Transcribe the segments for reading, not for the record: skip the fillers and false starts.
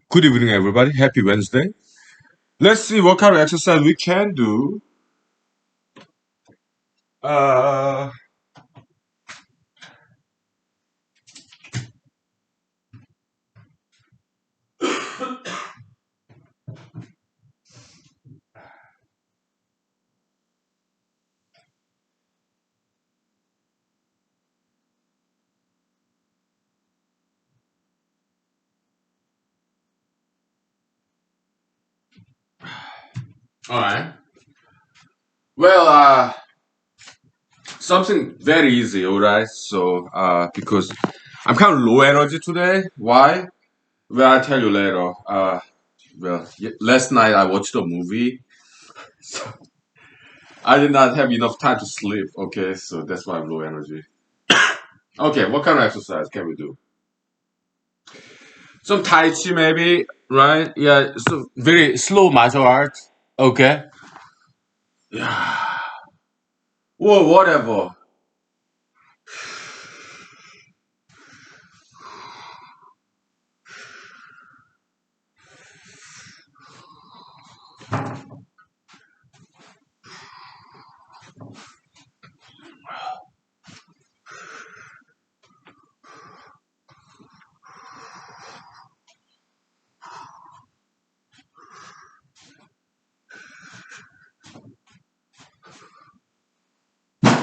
Good evening, everybody. Happy Wednesday. Let's see what kind of exercise we can do. Uh, all right. Well, something very easy, all right. So, because I'm kind of low energy today. Why? Well, I'll tell you later. Last night I watched a movie. So I did not have enough time to sleep. Okay, so that's why I'm low energy. Okay, what kind of exercise can we do? Some Tai Chi, maybe, right? Yeah, so very slow martial arts. Okay. Yeah. Well, whatever.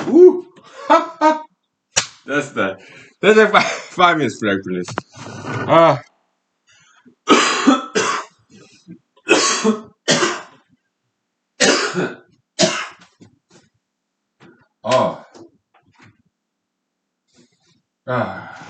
Woo! That's the that's a 5 minutes break, please. Ah, oh, ah.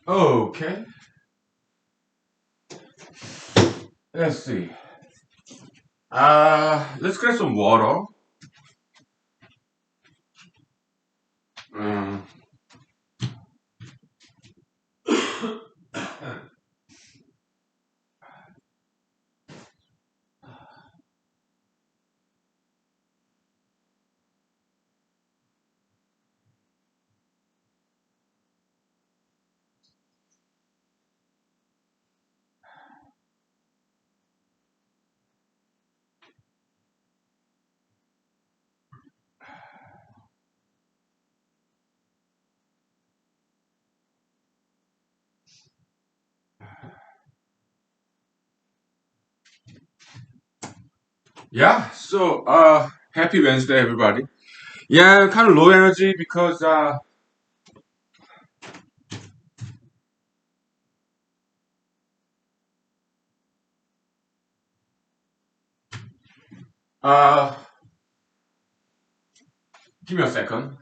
Okay, let's see. Let's get some water. Um, yeah, so happy Wednesday, everybody. Yeah, kind of low energy because uh give me a second.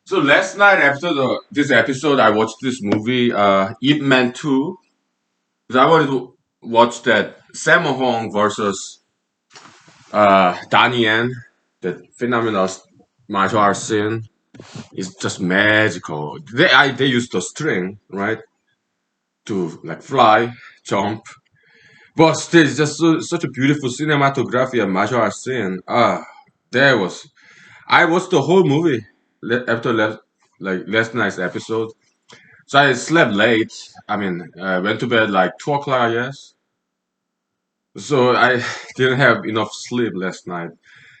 So last night after this episode, I watched this movie, Ip Man 2. Because I wanted to watch that Sammo Hong versus Donnie Yen, that phenomenal martial arts scene. It's just magical. They use the string, right, to like fly, jump. But still, it's just such a beautiful cinematography and martial arts scene. There was. I watched the whole movie after last night's episode. So I slept late. I mean, went to bed like 2 o'clock, I guess. So I didn't have enough sleep last night.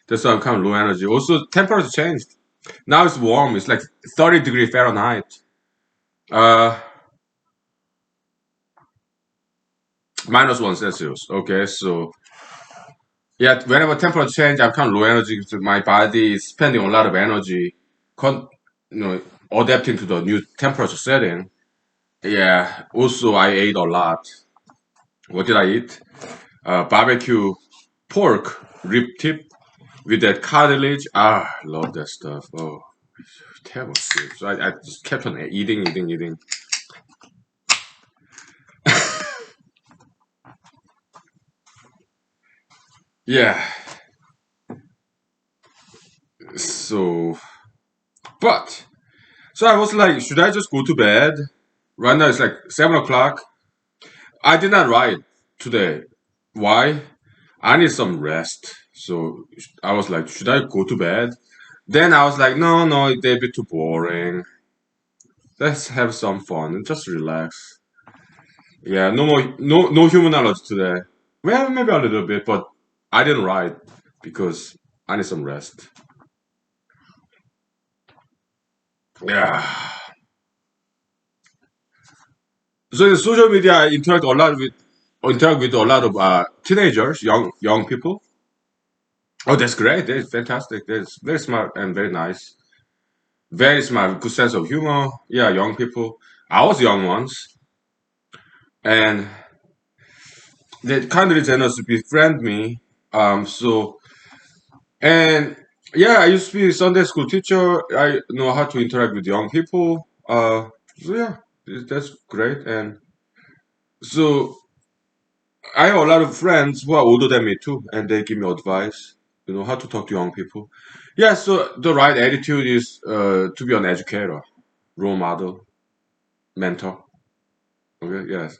That's why I'm kind of low energy. Also, temperature changed. Now it's warm. It's like 30-degree Fahrenheit. Uh, -1 Celsius. Okay, so yeah, whenever temperature change, I'm kind of low energy. So my body is spending a lot of energy, con- you know, adapting to the new temperature setting. Yeah. Also, I ate a lot. What did I eat? Barbecue pork rib tip with that cartilage. Love that stuff. Oh, terrible soup. So I just kept on eating. Yeah. So, but so I was like, should I just go to bed? Right now it's like 7 o'clock. I did not write today. Why? I need some rest. So I was like, should I go to bed? Then I was like, no, they're a bit too boring. Let's have some fun and just relax. Yeah, no humanology today. Well, maybe a little bit, but I didn't write because I need some rest. Yeah. So in social media, I interact with a lot of teenagers, young people. Oh, that's great. That's fantastic. That's very smart and very nice. Very smart, good sense of humor. Yeah, young people. I was young once, and they kindly generous to befriend me. So and yeah, I used to be a Sunday school teacher. I know how to interact with young people. So yeah, that's great. And so I have a lot of friends who are older than me too, and they give me advice. How to talk to young people. Yeah, so the right attitude is to be an educator, role model, mentor. Okay, yes,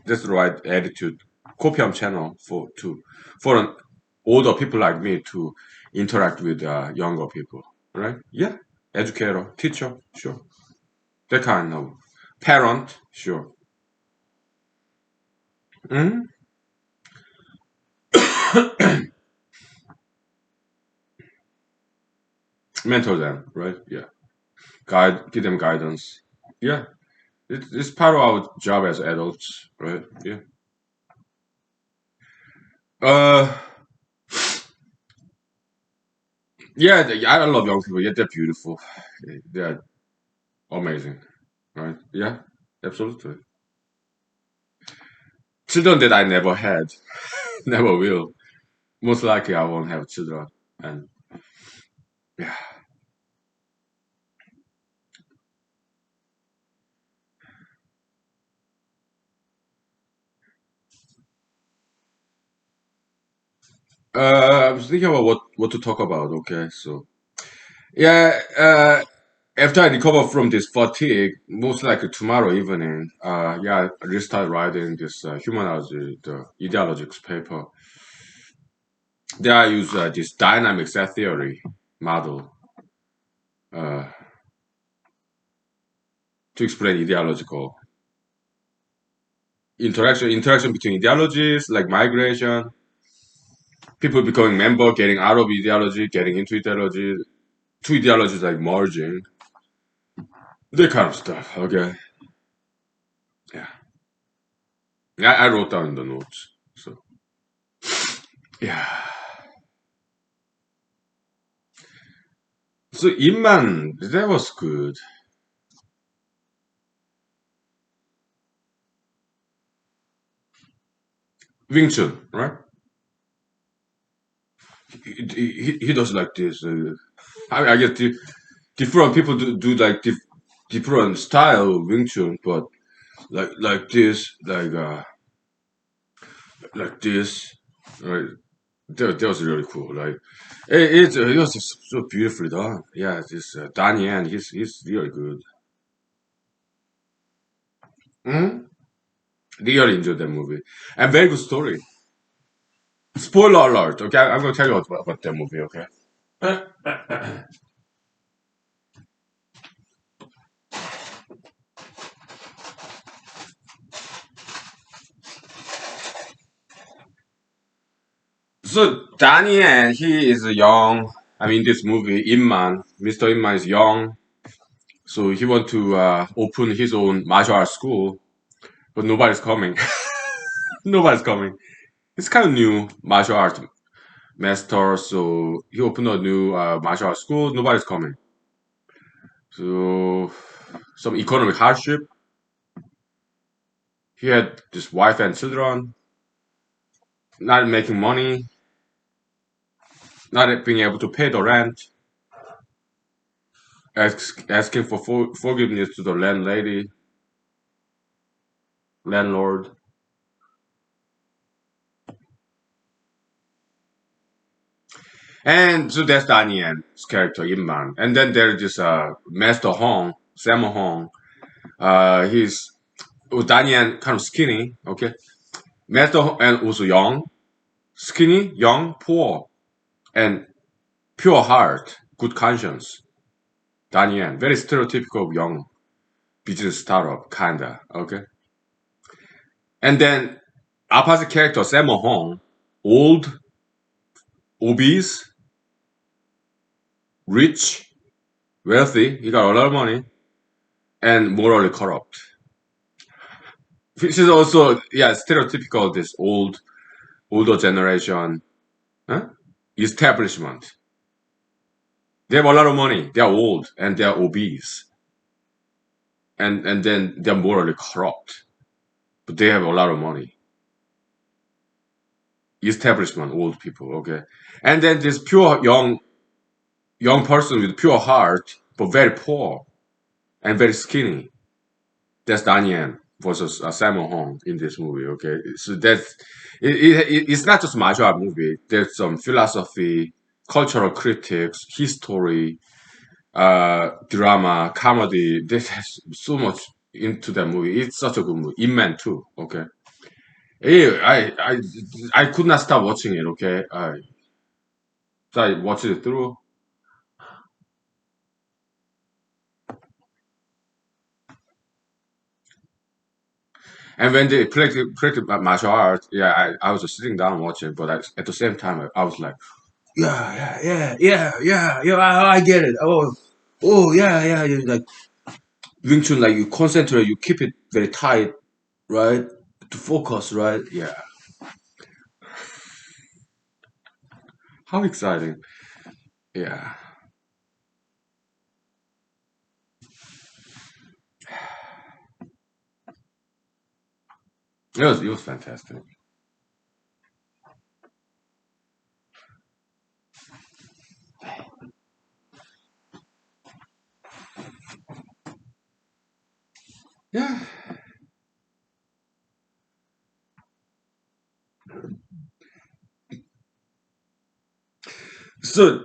that's the right attitude. Copium channel for an older people like me to interact with younger people. Right? Yeah, educator, teacher, sure. That kind of parent, sure. Hmm. Mentor them, right? Yeah. Give them guidance. Yeah. It's part of our job as adults, right? Yeah. Uh, yeah. I love young people. Yeah, they're beautiful. They're amazing, right? Yeah, absolutely. Children that I never had, never will. Most likely, I won't have children. And yeah. I was thinking about what to talk about. Okay, so yeah. After I recover from this fatigue, most likely tomorrow evening, yeah, I restart writing this humanology, the ideologics paper. There I use this dynamic set theory model uh, to explain ideological interaction between ideologies like migration, people becoming member, getting out of ideology, getting into ideology, two ideologies like merging, that kind of stuff. Okay, yeah, I wrote down in the notes. So yeah, so Iman, that was good. Wing Chun, right? He does like this. I guess different people do like different style of Wing Chun, but like this, like this, right? That was really cool. Like it was just so beautifully done. Yeah, this Donnie Yen, he's really good. Hmm. Really enjoyed that movie and very good story. Spoiler alert. Okay, I'm gonna tell you about that movie. Okay. So Donnie Yen, he is young. I mean, this movie, Inman, Mr. Inman is young, so he want to open his own martial arts school, but nobody's coming. Nobody's coming. It's kind of new martial arts master, so he opened a new martial arts school. Nobody's coming. So some economic hardship. He had this wife and children, not making money, not being able to pay the rent, asking for forgiveness to the landlord. And so that's Daniel's character, Inman. And then there's this Master Hong, Sammo Hong. He's Daniel kind of skinny, okay? Master Hong, and also young, skinny, young, poor, and pure heart, good conscience. Daniel, very stereotypical of young business startup, kinda, okay? And then opposite character, Sammo Hong, old, obese, rich, wealthy, he got a lot of money, and morally corrupt. Which is also, yeah, stereotypical, this older generation, huh? Establishment. They have a lot of money, they're old, and they're obese, and then they're morally corrupt, but they have a lot of money. Establishment, old people, okay? And then this pure young person with pure heart, but very poor and very skinny. That's Daniel versus Sammo Hong in this movie. Okay, so it's not just martial art movie. There's some philosophy, cultural critics, history, drama, comedy. There's so much into that movie. It's such a good movie. In Man too. Okay, I could not stop watching it. Okay, so I watched it through. And when they practice martial arts, yeah, I was just sitting down watching, but at the same time, I was like, yeah, I get it. Oh, yeah. You like Wing Chun, like you concentrate, you keep it very tight, right? To focus, right? Yeah. How exciting. Yeah. It was fantastic. Yeah. So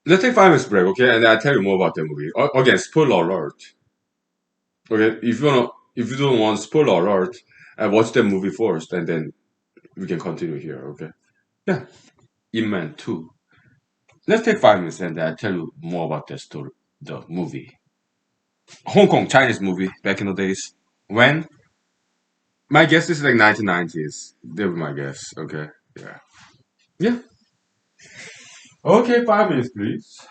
let's take 5 minutes break, okay? And I'll tell you more about the movie. Again, spoiler alert. Okay, if you don't want spoiler alert, watch the movie first, and then we can continue here. Okay? Yeah, Inman 2. Let's take 5 minutes, and I'll tell you more about the story, the movie. Hong Kong Chinese movie back in the days. When? My guess is like 1990s. That was my guess. Okay. Yeah. Yeah. Okay, 5 minutes, please.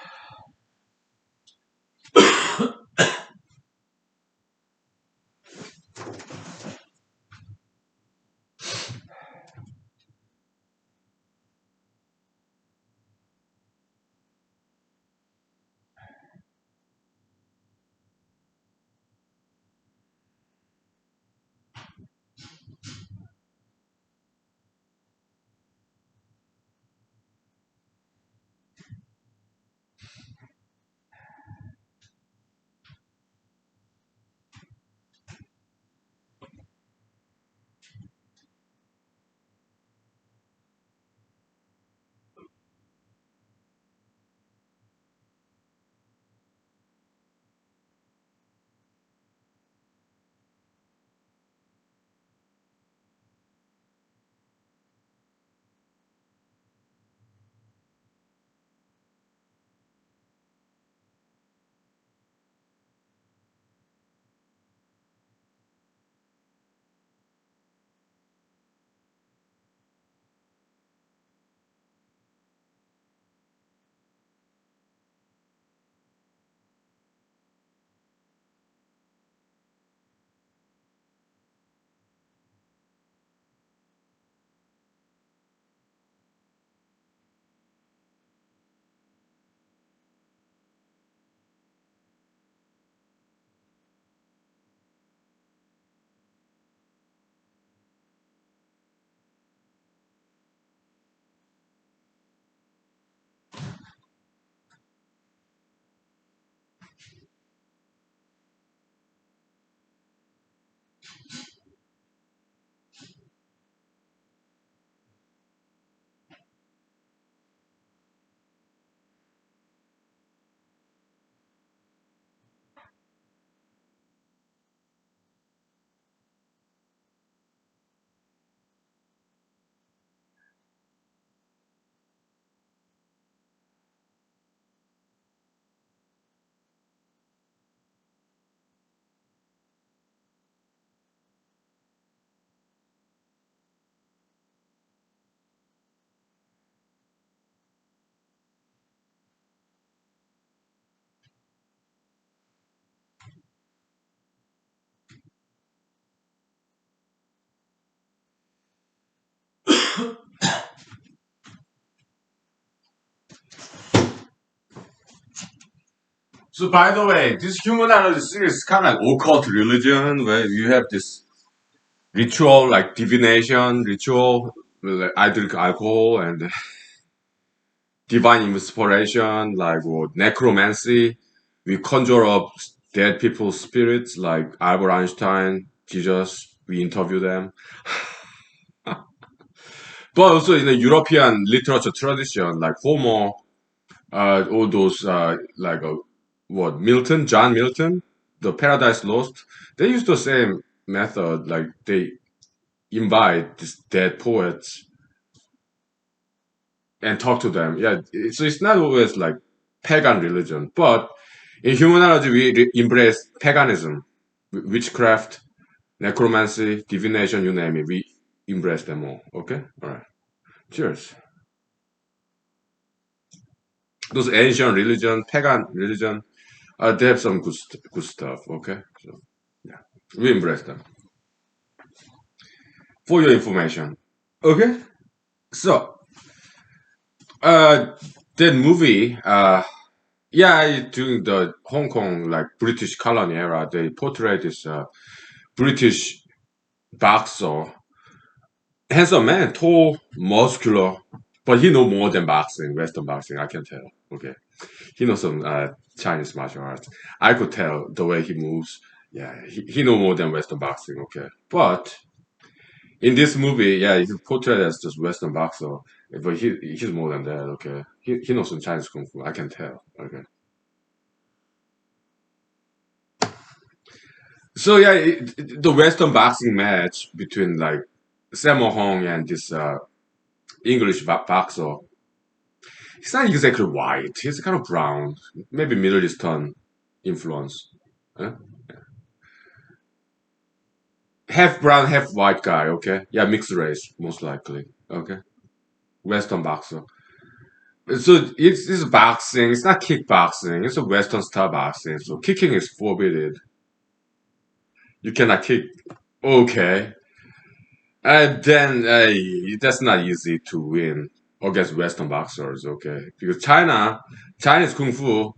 So, by the way, this humanology series is kind of like occult religion, where you have this ritual like divination ritual. Like I drink alcohol and divine inspiration, like what necromancy. We conjure up dead people's spirits, like Albert Einstein, Jesus. We interview them. But also in the European literature tradition, like Homer, all those what Milton, John Milton, the Paradise Lost, they use the same method. Like they invite these dead poets and talk to them. Yeah, so it's not always like pagan religion, but in humanology we embrace paganism, witchcraft. necromancy, divination, you name it. We embrace them all. Okay? All right. Cheers. Those ancient religion, pagan religion, they have some good stuff. Okay? So, yeah. We embrace them. For your information. Okay? So, uh, that movie, yeah, during the Hong Kong, like British colony era, they portrayed this British boxer, handsome man, tall, muscular, but he know more than boxing, Western boxing. I can tell. Okay, he knows some Chinese martial arts. I could tell the way he moves. Yeah, he know more than Western boxing. Okay, but in this movie, yeah, he's portrayed as just Western boxer, but he's more than that. Okay, he knows some Chinese kung fu. I can tell. Okay. So yeah, the Western boxing match between like Sammo Hung and this English boxer, he's not exactly white. He's kind of brown, maybe Middle Eastern influence. Huh? Half brown, half white guy. Okay, yeah, mixed race most likely. Okay, Western boxer. So it's boxing. It's not kickboxing. It's a Western style boxing. So kicking is forbidden. You cannot kick. Okay, then that's not easy to win against Western boxers, okay? Because Chinese Kung Fu,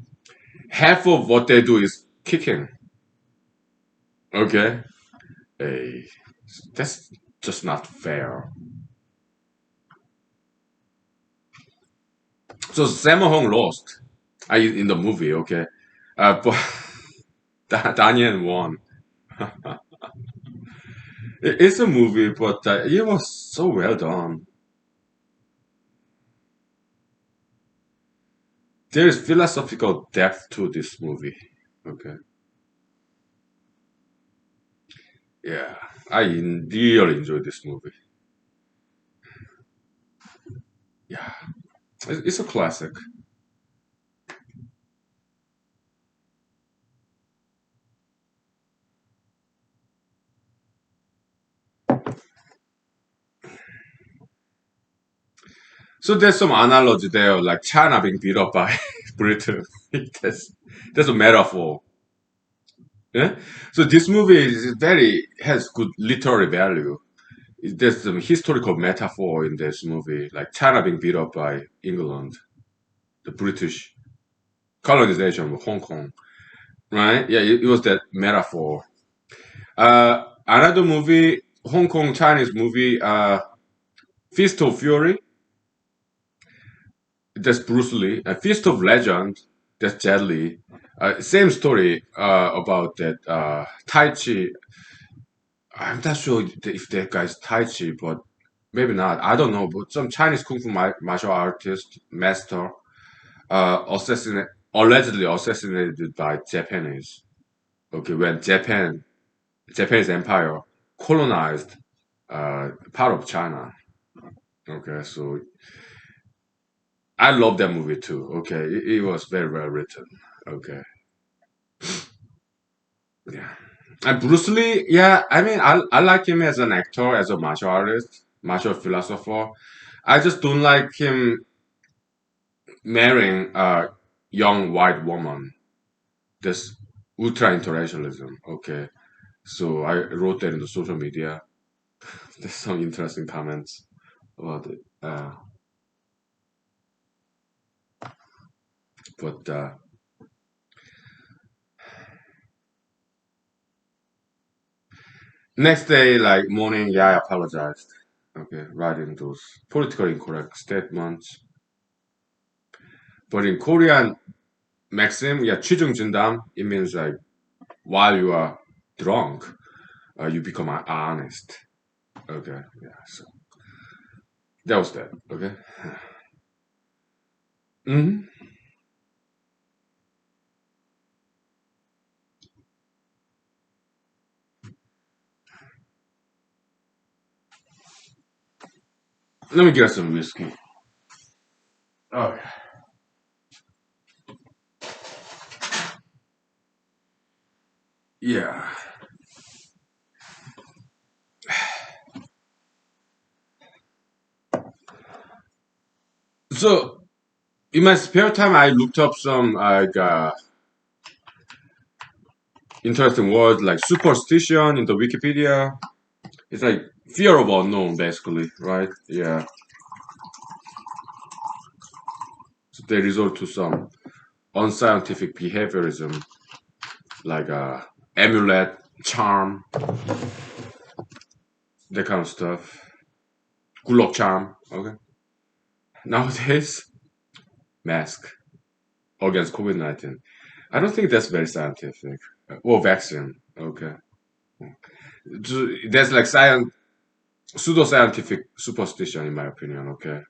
half of what they do is kicking, okay? Hey, that's just not fair. So Sammo Hung lost in the movie, okay? But Daniel won. It's a movie, but it was so well done. There is philosophical depth to this movie, okay? Yeah, I really enjoyed this movie. Yeah, it's a classic. So there's some analogy there, like China being beat up by Britain. that's that's a metaphor. Yeah. So this movie is very has good literary value. There's some historical metaphor in this movie, like China being beat up by England, the British colonization of Hong Kong. Right? Yeah, it was that metaphor. Another movie, Hong Kong Chinese movie, Fist of Fury. That's Bruce Lee. Feast of Legend. That's Jet Li. Same story about that Tai Chi. I'm not sure if that guy's Tai Chi, but maybe not. I don't know. But some Chinese kung fu martial artist master allegedly assassinated by Japanese. Okay, when Japanese empire colonized part of China. Okay, so I love that movie too. Okay, it was very well written. Okay, yeah. And Bruce Lee, yeah, I mean, I like him as an actor, as a martial artist, martial philosopher. I just don't like him marrying a young white woman. This ultra internationalism. Okay, so I wrote that in the social media. There's some interesting comments about it. But next day, like morning, yeah, I apologized. Okay, writing those politically incorrect statements. But in Korean maxim, yeah, 취중진담, it means like while you are drunk, you become honest. Okay, yeah, so that was that. Okay. hmm Let me get some whiskey. Oh, yeah. So in my spare time, I looked up some like interesting words like superstition in the Wikipedia. It's like fear of unknown, basically, right? Yeah. So they resort to some unscientific behaviorism, like amulet, charm, that kind of stuff. Good luck charm. Okay. Nowadays, mask against COVID-19. I don't think that's very scientific. Or vaccine. Okay. That's like science, pseudo-scientific superstition, in my opinion. Okay.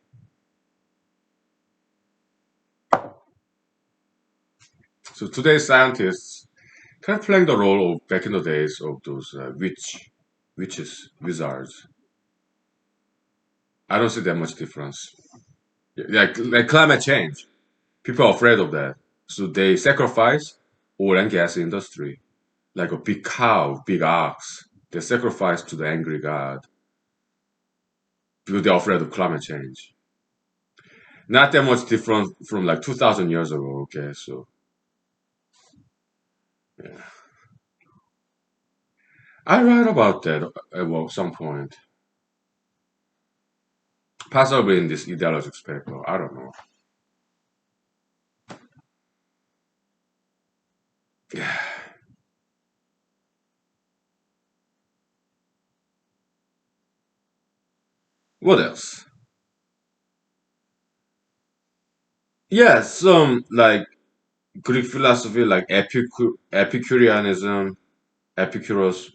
So today's scientists kind of playing the role of back in the days of those witches, wizards. I don't see that much difference. Like climate change, people are afraid of that, so they sacrifice oil and gas industry, like a big cow, big ox. They sacrifice to the angry god because they're afraid of climate change. Not that much different from like 2,000 years ago. Okay, so yeah, I write about that at some point, possibly in this ideologics paper. I don't know. What else? Yes, some like Greek philosophy, like Epicureanism, Epicurus,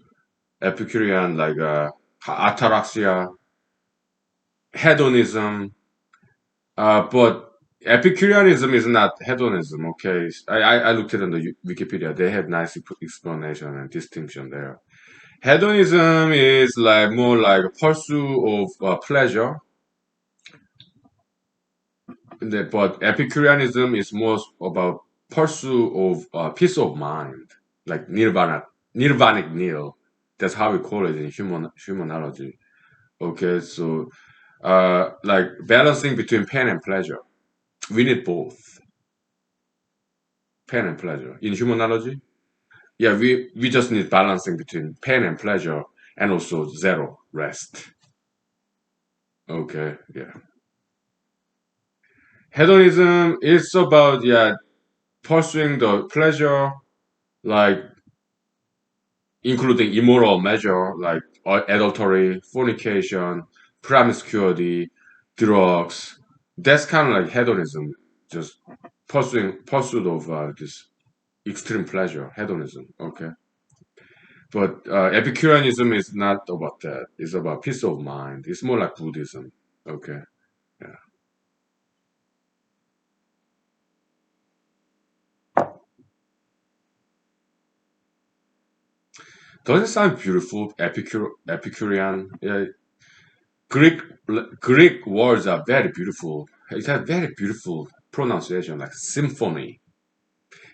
Epicurean, like ataraxia, hedonism. But Epicureanism is not hedonism. Okay, I looked at it on the Wikipedia. They have nice explanation and distinction there. Hedonism is like more like a pursuit of pleasure, but Epicureanism is more about pursuit of peace of mind, like nirvanic nil. That's how we call it in humanology. Okay, so like balancing between pain and pleasure. We need both, pain and pleasure. In humanology, yeah, we just need balancing between pain and pleasure, and also zero rest. Okay, yeah. Hedonism is about pursuing the pleasure, like including immoral measure like adultery, fornication, promiscuity, drugs. That's kind of like hedonism, just pursuit of this extreme pleasure, hedonism. Okay, but Epicureanism is not about that. It's about peace of mind. It's more like Buddhism. Okay, yeah. Does it sound beautiful? Epicurean. Yeah, Greek Greek words are very beautiful. It has very beautiful pronunciation, like symphony.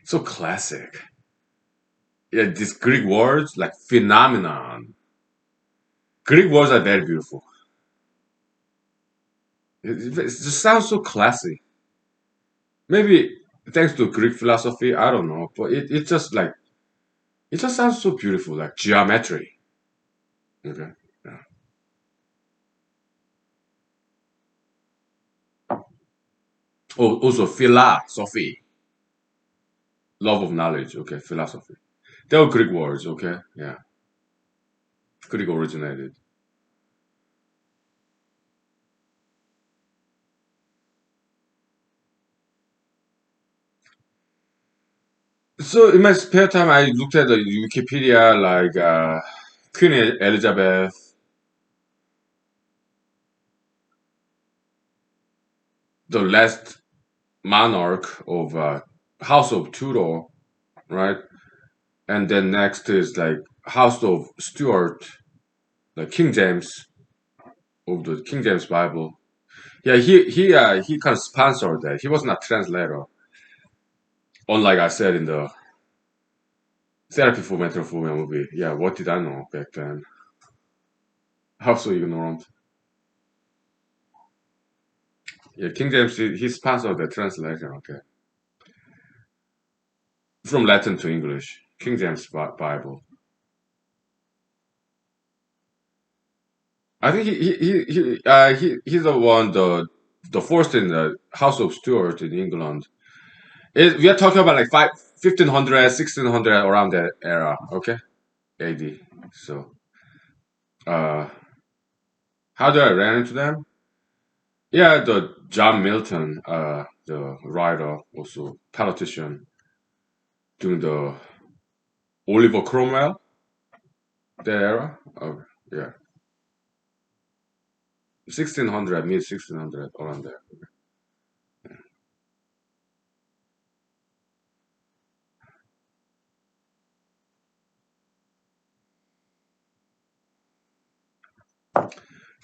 So classic. Yeah, these Greek words like phenomenon. Greek words are very beautiful. It just sounds so classy. Maybe thanks to Greek philosophy, I don't know, but it just sounds so beautiful, like geometry. Okay. Yeah. Oh, also philosophy, love of knowledge. Okay, philosophy. They are Greek words. Okay, yeah, Greek originated. So in my spare time, I looked at the Wikipedia, like Queen Elizabeth, the last monarch of House of Tudor, right? And then next is like House of Stuart, like King James of the King James Bible. Yeah, he kind of sponsored that. He was not translator, unlike I said in the Therapy for Mental Phobia movie. Yeah, what did I know back then? How so ignorant. Yeah, King James, he sponsored the translation. Okay, from Latin to English. King James Bible. I think he's the one the first in the House of Stuart in England. We are talking about like 1500, 1600 around that era. Okay, AD. So uh, how did I ran into them? Yeah, the John Milton, the writer, also politician during the Oliver Cromwell, that era. Oh, yeah, 1600, mid 1600 around there.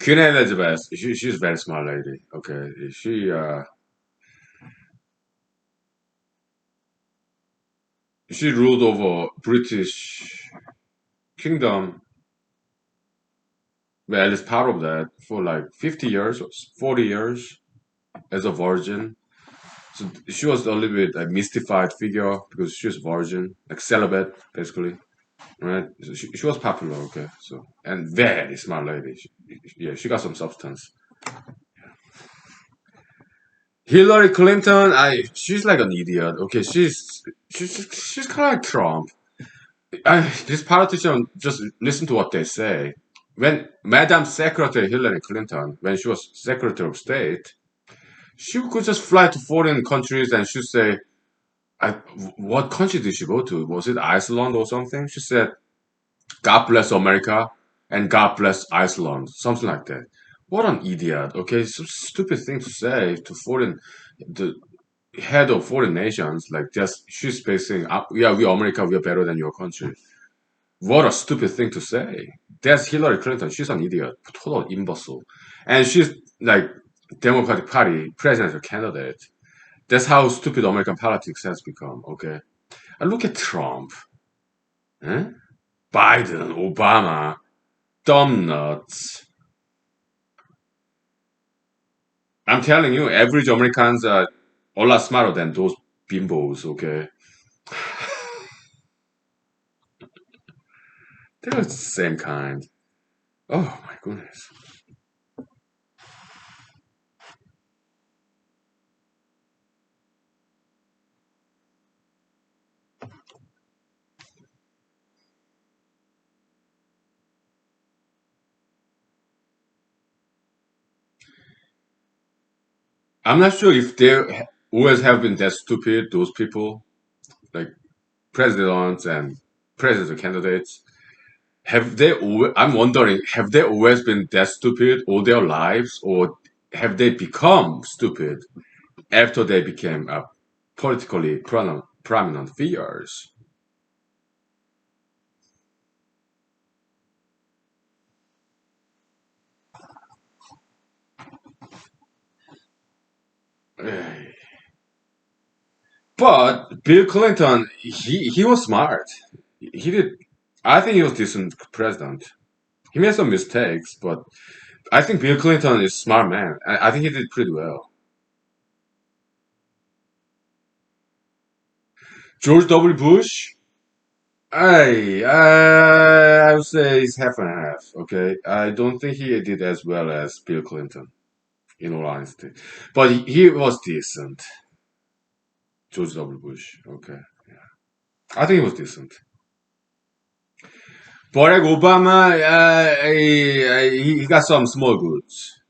Queen Elizabeth, she's a very smart lady. Okay, she ruled over British kingdom, well, at least part of that, for like 50 years, or 40 years as a virgin. So she was a little bit a mystified figure because she was virgin, like celibate, basically. Right? So she was popular, okay. So and very smart lady. Yeah, she got some substance. Hillary Clinton, she's like an idiot. Okay, she's kind of like Trump. This politician just listen to what they say. When Madam Secretary Hillary Clinton, when she was Secretary of State, she could just fly to foreign countries and she say, I, "What country did she go to? Was it Iceland or something?" She said, "God bless America and God bless Iceland," something like that. What an idiot! Okay, so stupid thing to say to the head of foreign nations. Like just she's basing, yeah, we America, we are better than your country. What a stupid thing to say. That's Hillary Clinton. She's an idiot, total imbecile, and she's like Democratic Party presidential candidate. That's how stupid American politics has become. Okay, and look at Trump, eh? Biden, Obama, dumb nuts. I'm telling you, average Americans are a lot smarter than those bimbos. Okay, they're the same kind. Oh my goodness. I'm not sure if they always have been that stupid. Those people, like presidents and presidential candidates, have they? I'm wondering, have they always been that stupid all their lives, or have they become stupid after they became politically prominent figures? Eh, But Bill Clinton, he was smart. He did. I think he was decent president. He made some mistakes, but I think Bill Clinton is a smart man. I think he did pretty well. George W. Bush, I would say it's half and half. Okay, I don't think he did as well as Bill Clinton, in all honesty, but he was decent. George W. Bush. Okay, I think he was decent. Barack Obama, he got some small goods.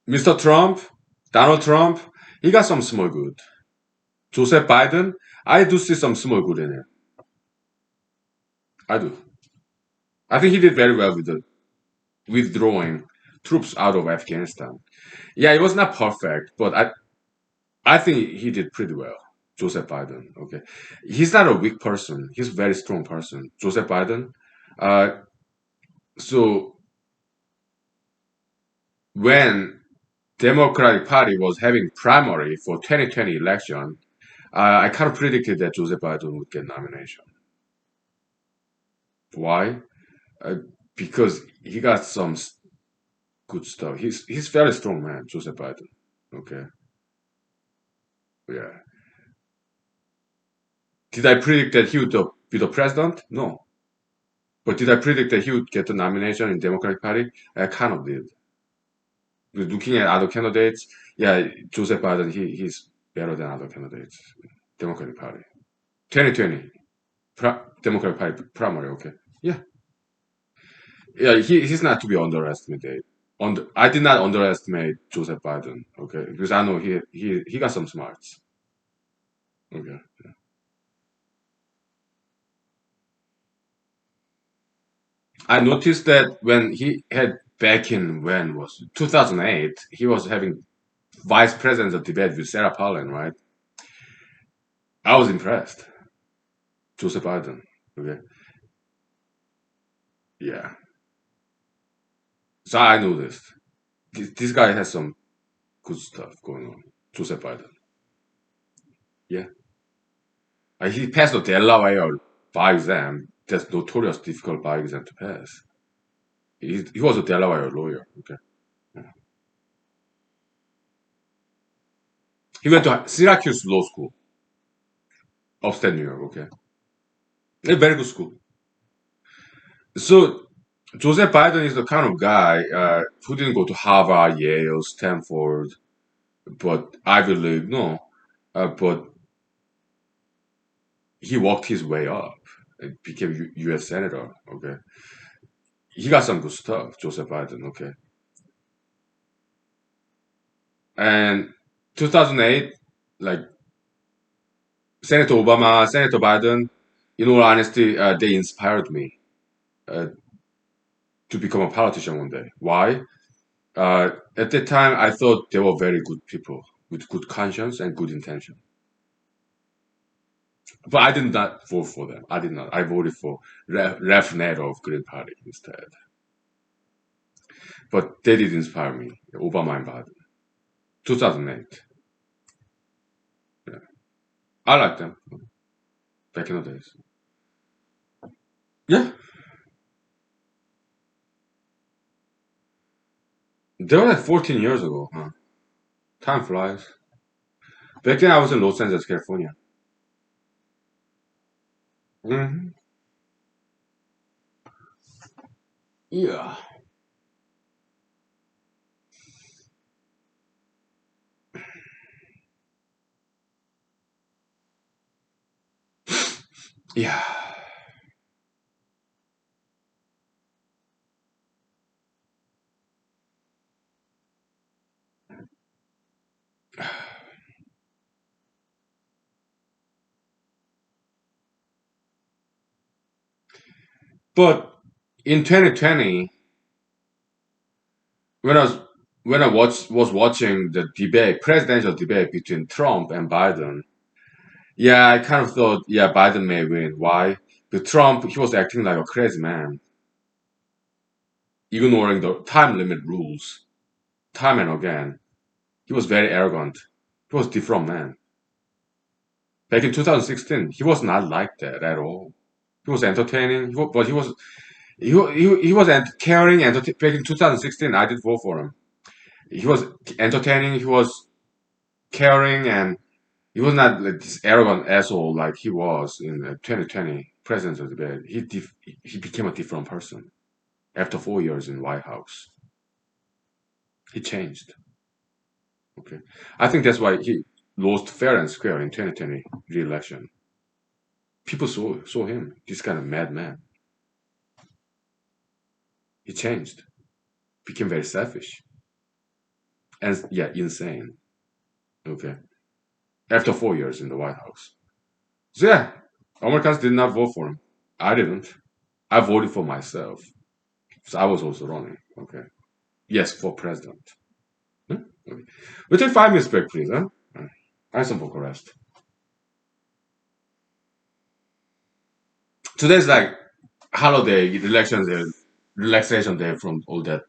Mr. Trump, Donald Trump, he got some small good. Joseph Biden, I do see some small good in him. I do. I think he did very well with the withdrawing troops out of Afghanistan. Yeah, it was not perfect, but I think he did pretty well. Joseph Biden. Okay, he's not a weak person. He's a very strong person. Joseph Biden. Uh, so when Democratic Party was having primary for 2020 election, I kind of predicted that Joseph Biden would get nomination. Why? Uh, because he got some. good stuff. He's very strong man, Joseph Biden. Okay, yeah. Did I predict that he would be the president? No. But did I predict that he would get the nomination in Democratic Party? I kind of did. Looking at other candidates, yeah, Joseph Biden, he's better than other candidates. Democratic Party. 2020, Democratic Party primary, okay. Yeah. Yeah, he's not to be underestimated. I did not underestimate Joseph Biden, okay, because I know he got some smarts. Okay. I noticed that when he had back in when was it? 2008, he was having vice presidential debate with Sarah Palin, right? I was impressed. Joseph Biden. Okay. Yeah. So I know this guy has some good stuff going on. Joseph Biden. Yeah. He passed the Delaware bar exam. That's notorious difficult bar exam to pass. He was a Delaware lawyer. Okay. Yeah. He went to Syracuse Law School, upstate New York. Okay. A very good school. So Joseph Biden is the kind of guy who didn't go to Harvard, Yale, Stanford, but Ivy League. No, but he worked his way up and became U.S. senator. Okay, he got some good stuff, Joseph Biden. Okay, and 2008, like Senator Obama, Senator Biden. In all honesty, they inspired me uh, to become a politician one day. Why? At that time, I thought they were very good people with good conscience and good intention. But I did not vote for them. I did not. I voted for Ref Nader of Green Party instead. But they did inspire me. Obama and Biden. 2008. Yeah. I like them back in the days. Yeah. They were like 14 years ago. Huh? Time flies. Back then I was in Los Angeles, California. Hmm. Yeah. Yeah. But in 2020, when I was was watching the debate, presidential debate between Trump and Biden, yeah, I kind of thought, yeah, Biden may win. Why? Because Trump, he was acting like a crazy man, ignoring the time limit rules, time and again. He was very arrogant. He was a different man. Back in 2016, he was not like that at all. He was entertaining, but he was caring. Back in 2016, I did vote for him. He was entertaining. He was caring, and he was not like this arrogant asshole like he was in 2020 presidential debate. He became a different person after 4 years in White House. He changed. Okay, I think that's why he lost fair and square in 2020 re-election. People saw him, this kind of madman. He changed, became very selfish, and yeah, insane. Okay, after 4 years in the White House. So yeah, Americans did not vote for him. I didn't. I voted for myself. So I was also running. Okay. Yes, for president. Huh? Okay. We take 5 minutes break, please. Huh? I have some vocal rest. Today's like holiday, relaxation day from all that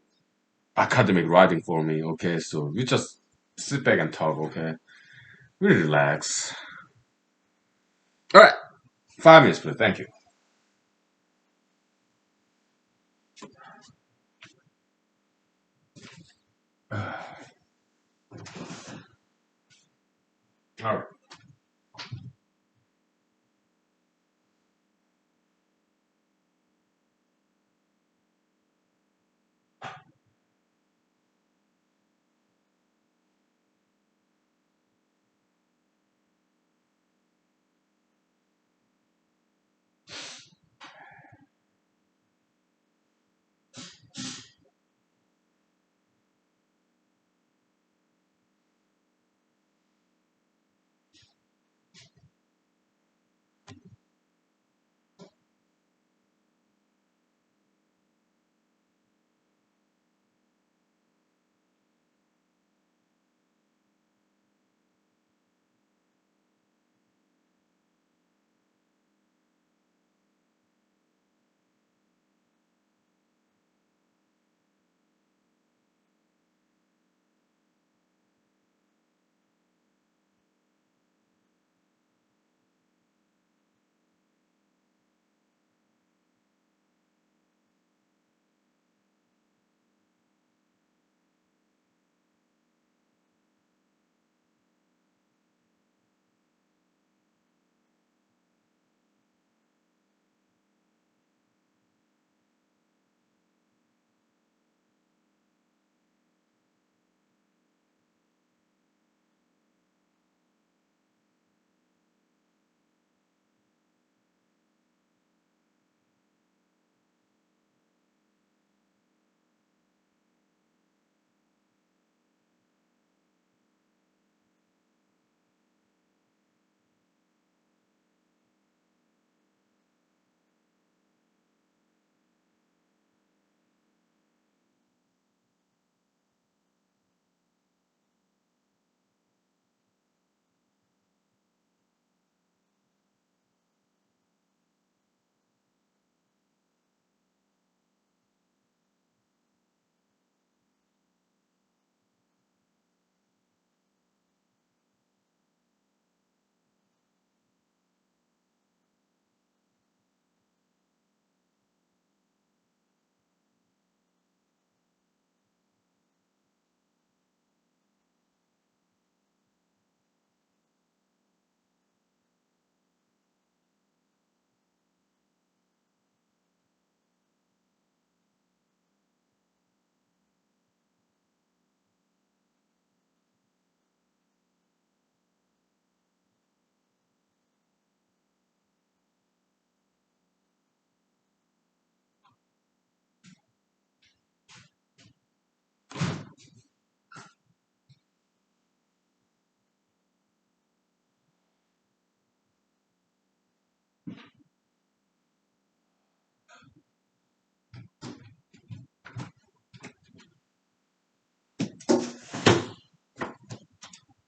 academic writing for me. Okay, so we just sit back and talk. Okay, we relax. All right, 5 minutes, please. Thank you. All right.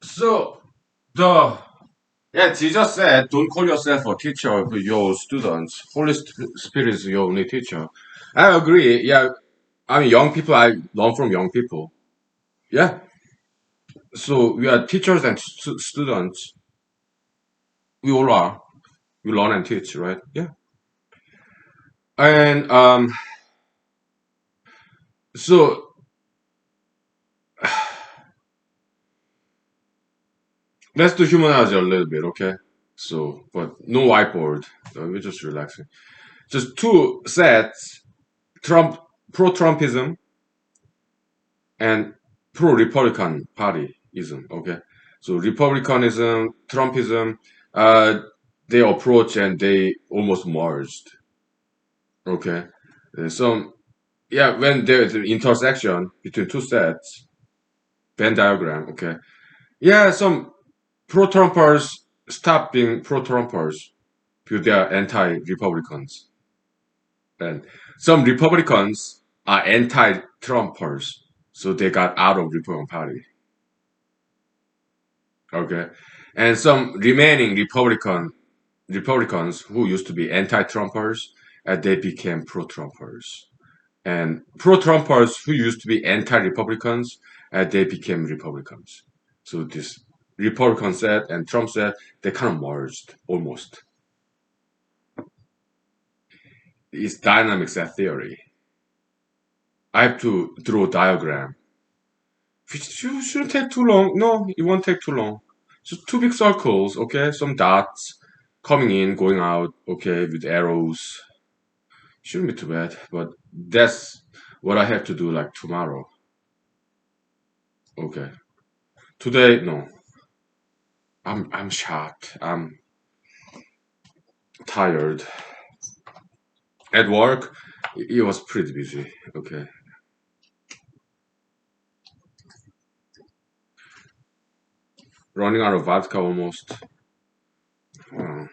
So the yeah, Jesus said, "Don't call yourself a teacher of your students. Holy Spirit is your only teacher." I agree. Yeah, I mean, young people. I learn from young people. Yeah. So we are teachers and students. We all are. We learn and teach, right? Yeah. And so let's do humanology a little bit, okay? So, but no whiteboard. We're just relaxing. Just two sets: Trump, pro-Trumpism and pro-Republican partyism. Okay, so Republicanism, Trumpism, uh, they approach and they almost merged. Okay, so yeah, when there's an intersection between two sets, Venn diagram. Okay, yeah, some pro-Trumpers stop being pro-Trumpers because they are anti-Republicans, and some Republicans are anti-Trumpers, so they got out of Republican Party. Okay, and some remaining Republicans who used to be anti-Trumpers, they became pro-Trumpers, and pro-Trumpers who used to be anti-Republicans, they became Republicans. So this Republican set and Trump set, they kind of merged almost. It's dynamic set theory. I have to draw a diagram. Which shouldn't take too long. No, it won't take too long. Just two big circles, okay? Some dots coming in, going out, okay, with arrows. Shouldn't be too bad, but that's what I have to do like tomorrow. Okay. Today, no. I'm shocked. I'm tired. At work, it was pretty busy. Okay. Running out of vodka almost. Uh,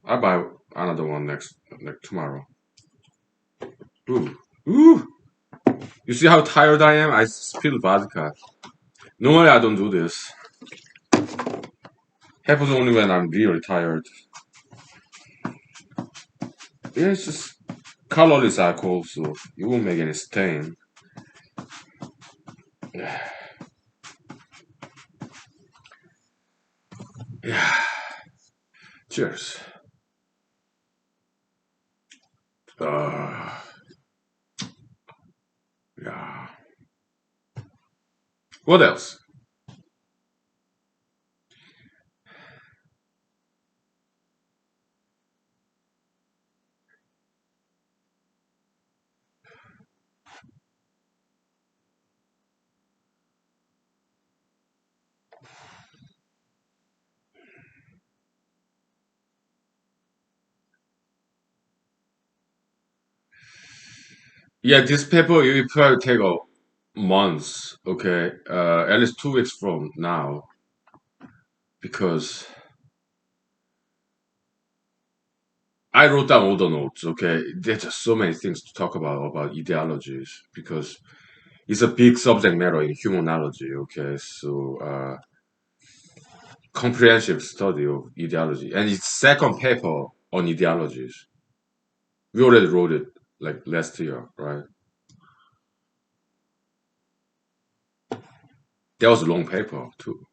I'll buy another one next like tomorrow. Ooh. Ooh. You see how tired I am? I spilled vodka. Normally I don't do this. Happens only when I'm really tired. Yeah, it's just colorless alcohol, so it won't make any stain. Yeah. Cheers. Uh, yeah. What else? Yeah, this paper it will probably take a months. Okay, at least 2 weeks from now, because I wrote down all the notes. Okay, there's just so many things to talk about ideologies because it's a big subject matter in humanology. Okay, so comprehensive study of ideology, and it's second paper on ideologies. We already wrote it like last year, right? That was a long paper too.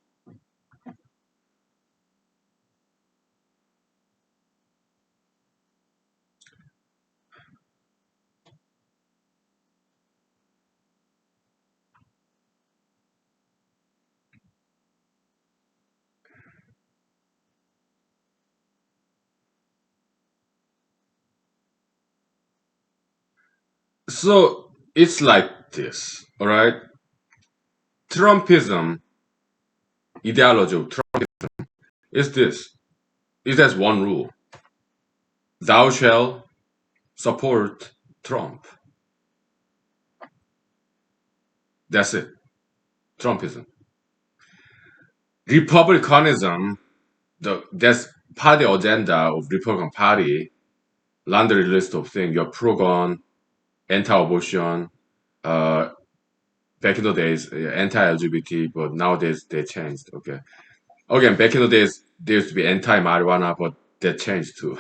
So it's like this, all right? Trumpism, ideology of Trump is this. It has one rule. Thou shall support Trump. That's it. Trumpism. Republicanism, that's party agenda of Republican Party, laundry list of things. You're pro-gun, anti-abortion, uh, back in the days, anti-LGBT, but nowadays they changed. Okay. Again, back in the days, there used to be anti-marijuana, but that changed too.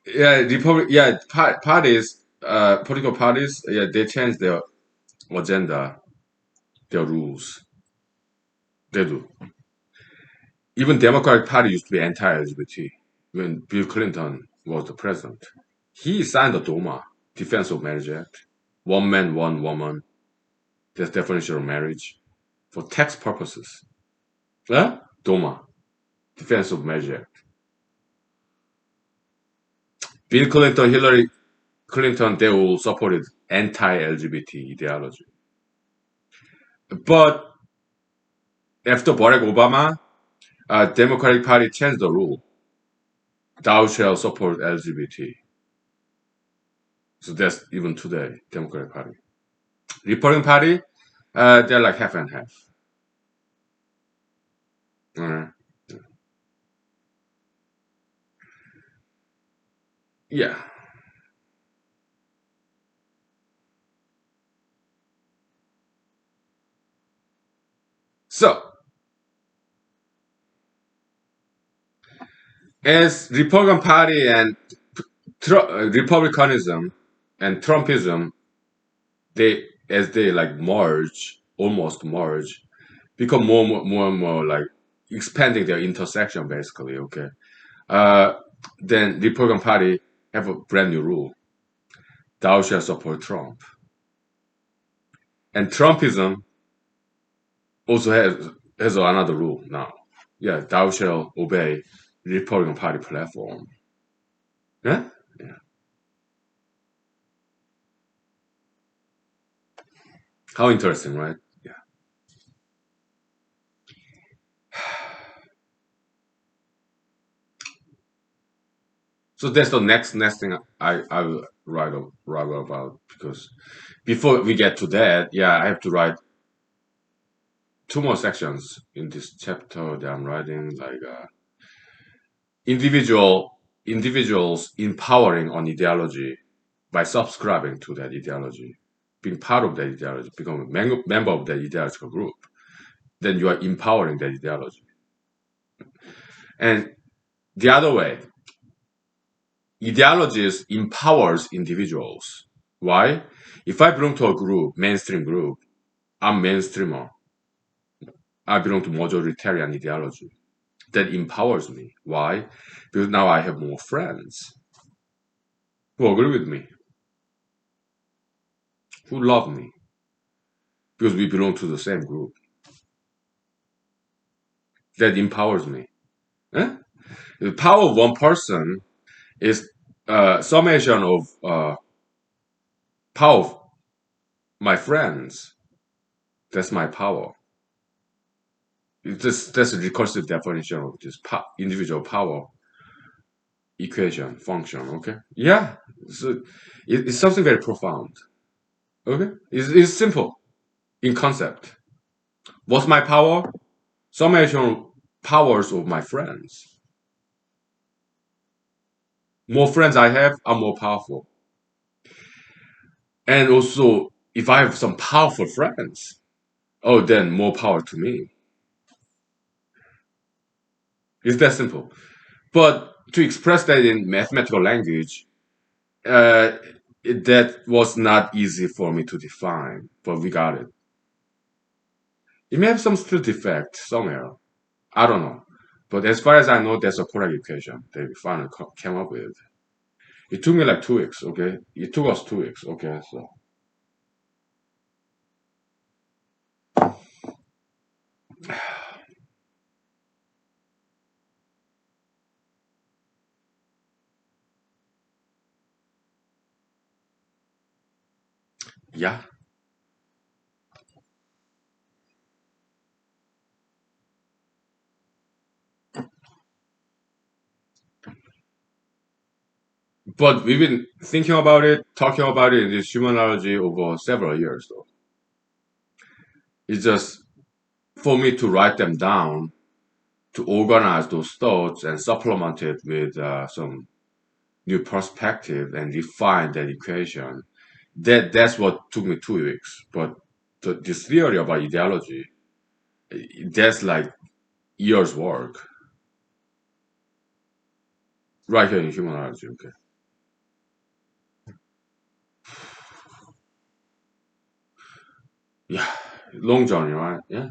Yeah, parties, political parties, yeah, they changed their agenda, their rules. They do. Even Democratic Party used to be anti-LGBT when Bill Clinton was the president. He signed the DOMA, Defense of Marriage Act. One man, one woman. That's definition of marriage for tax purposes. Yeah? DOMA, Defense of Marriage Act. Bill Clinton, Hillary Clinton, they all supported anti-LGBT ideology. But after Barack Obama, Democratic Party changed the rule. Thou shall support LGBT. So that's even today, Democratic Party. Republican Party, they're like half and half. Uh, yeah. So as Republican Party and Republicanism and Trumpism, they like merge, almost merge, become more and more like expanding their intersection basically. Okay. Uh, then Republican Party have a brand new rule: thou shall support Trump. And Trumpism also has another rule now. Yeah, thou shall obey Republican Party platform. Yeah? Yeah. How interesting, right? Yeah. So that's the next thing I will write about, because before we get to that, yeah, I have to write two more sections in this chapter that I'm writing, like individuals empowering on ideology by subscribing to that ideology, being part of that ideology, become a member of that ideological group. Then you are empowering that ideology. And the other way, ideologies empowers individuals. Why? If I belong to a group, mainstream group, I'm mainstreamer. I belong to majoritarian ideology. That empowers me. Why? Because now I have more friends who agree with me, who love me, because we belong to the same group. That empowers me. Eh? The power of one person is summation of power of my friends. That's my power. That's a recursive definition of this individual power equation function. Okay, yeah. So it's something very profound. Okay, it's simple in concept. What's my power? Summation powers of my friends. More friends I have, I'm more powerful. And also, if I have some powerful friends, oh, then more power to me. It's that simple. But to express that in mathematical language, uh, that was not easy for me to define, but we got it. It may have some still defect somewhere. I don't know. But as far as I know, that's a correct equation that we finally came up with. It took me like 2 weeks, okay? It took us 2 weeks, okay? So, yeah. But we've been thinking about it, talking about it in this humanology over several years, though. It's just for me to write them down, to organize those thoughts and supplement it with some new perspective and refine that equation. That's what took me 2 weeks. But this theory about ideology, that's like years work right here in humanology. Okay. Yeah. Long journey, right? Yeah.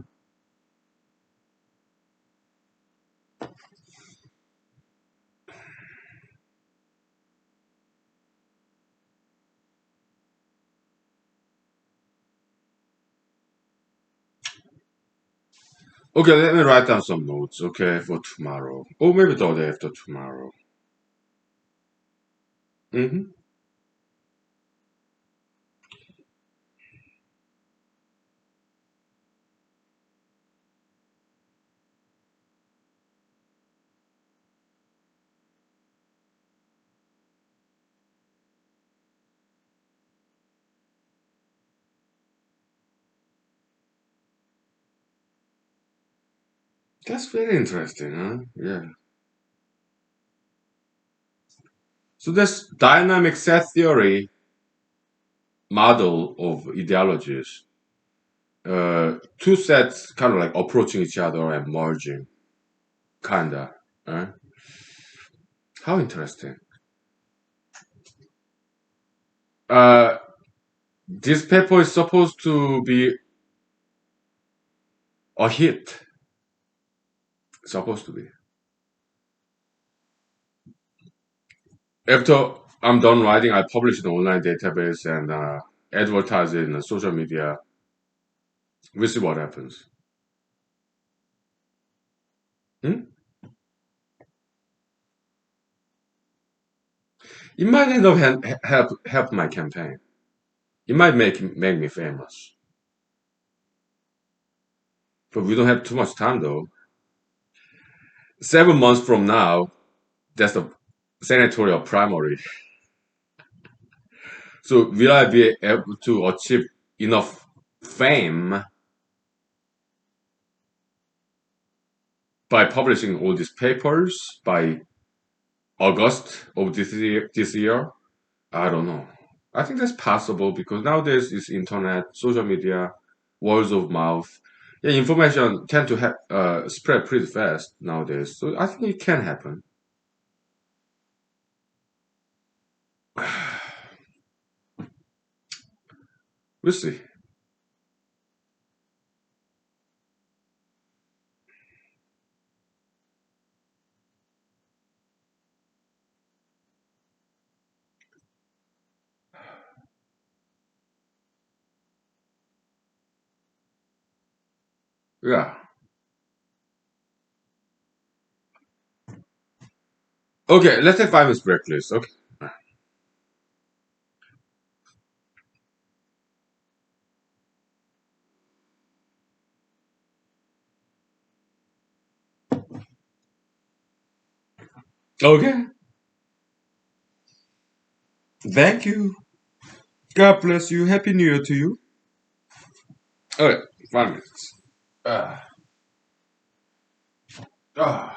Okay, let me write down some notes, okay, for tomorrow. Or maybe the day after tomorrow. Hmm. That's very interesting, huh? Yeah. So this dynamic set theory model of ideologies, two sets kind of like approaching each other and merging, kinda. Huh? How interesting. Uh, this paper is supposed to be a hit. Supposed to be. After I'm done writing, I publish it in an online database and advertise it in the social media. We'll see what happens. Hmm? It might end up help my campaign. It might make me famous. But we don't have too much time though. 7 months from now, that's the senatorial primary. So will I be able to achieve enough fame by publishing all these papers by August of this year? I don't know. I think that's possible because nowadays it's internet, social media, words of mouth. Yeah, information tend to spread pretty fast nowadays. So I think it can happen. We'll see. Yeah. Okay, let's take 5 minutes break, please. Okay. Okay. Thank you. God bless you. Happy New Year to you. Okay, 5 minutes. Ah, ah.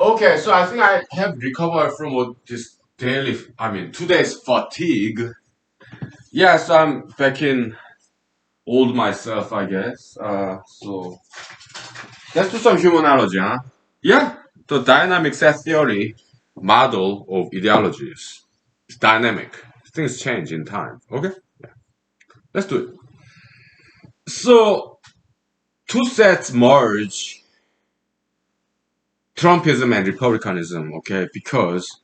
Okay, so I think I have recovered from this today's fatigue. Yes, I'm back in old myself, I guess. So let's do some humanology, huh? Yeah, the dynamic set theory model of ideologies. It's dynamic. Things change in time. Okay, let's do it. So two sets merge, Trumpism and Republicanism. Okay, because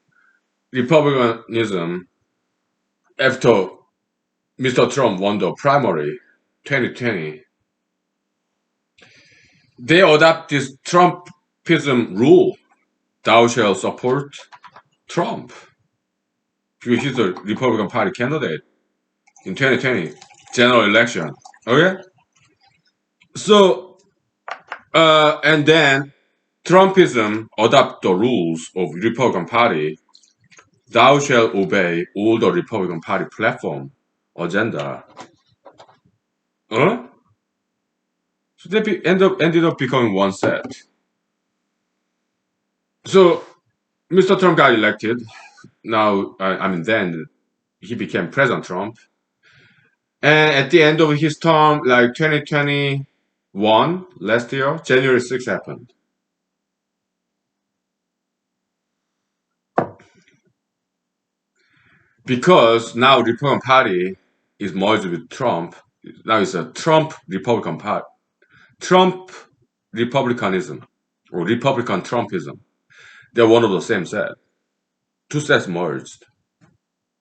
Republicanism, after Mr. Trump won the primary 2020, they adopt this Trumpism rule. Thou shalt support Trump. Because he's the Republican Party candidate in 2020 general election. Okay? So, and then Trumpism adopt the rules of Republican Party. Thou shalt obey all the Republican Party platform agenda. Huh? So they ended up becoming one set. So Mr. Trump got elected. Now, then he became President Trump. And at the end of his term, like 2021, last year, January 6th happened. Because now Republican Party is merged with Trump. Now it's a Trump Republican Party. Trump Republicanism or Republican Trumpism. They're one of the same set. Two sets merged.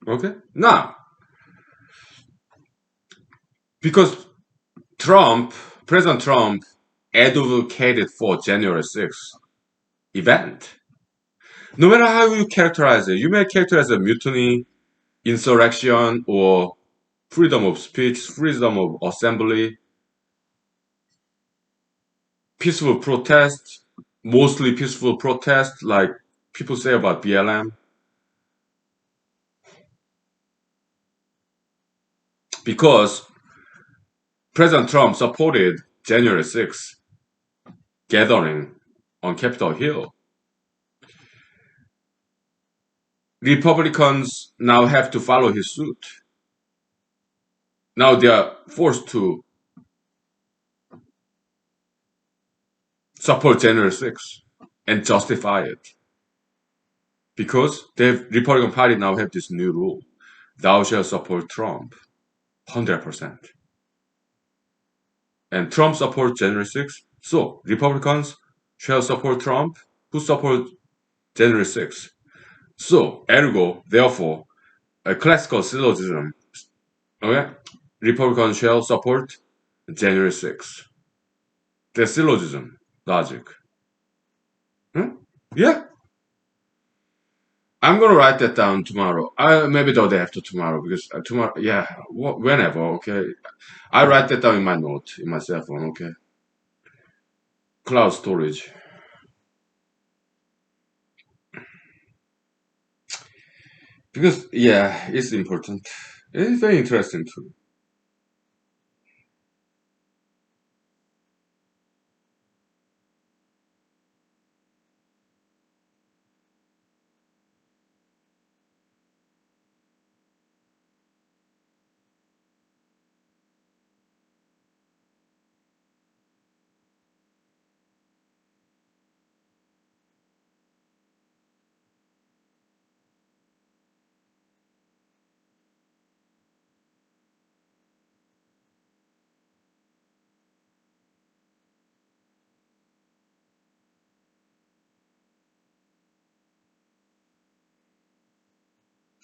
Okay? Now, because President Trump advocated for January 6th event. No matter how you characterize it, you may characterize a mutiny, insurrection, or freedom of speech, freedom of assembly, peaceful protest, mostly peaceful protest, like people say about BLM. Because President Trump supported January 6th gathering on Capitol Hill. Republicans now have to follow his suit. Now they are forced to support January 6th and justify it. Because the Republican Party now have this new rule. Thou shalt support Trump. 100%. And Trump supports January 6th. So Republicans shall support Trump, who support January 6th. So, ergo, therefore, a classical syllogism, okay? Republicans shall support January 6th. The syllogism, logic. Yeah. I'm gonna write that down tomorrow. Maybe the day after tomorrow, because tomorrow, yeah, whenever, okay? I write that down in my note, in my cell phone, okay? Cloud storage. Because, yeah, it's important. It's very interesting too.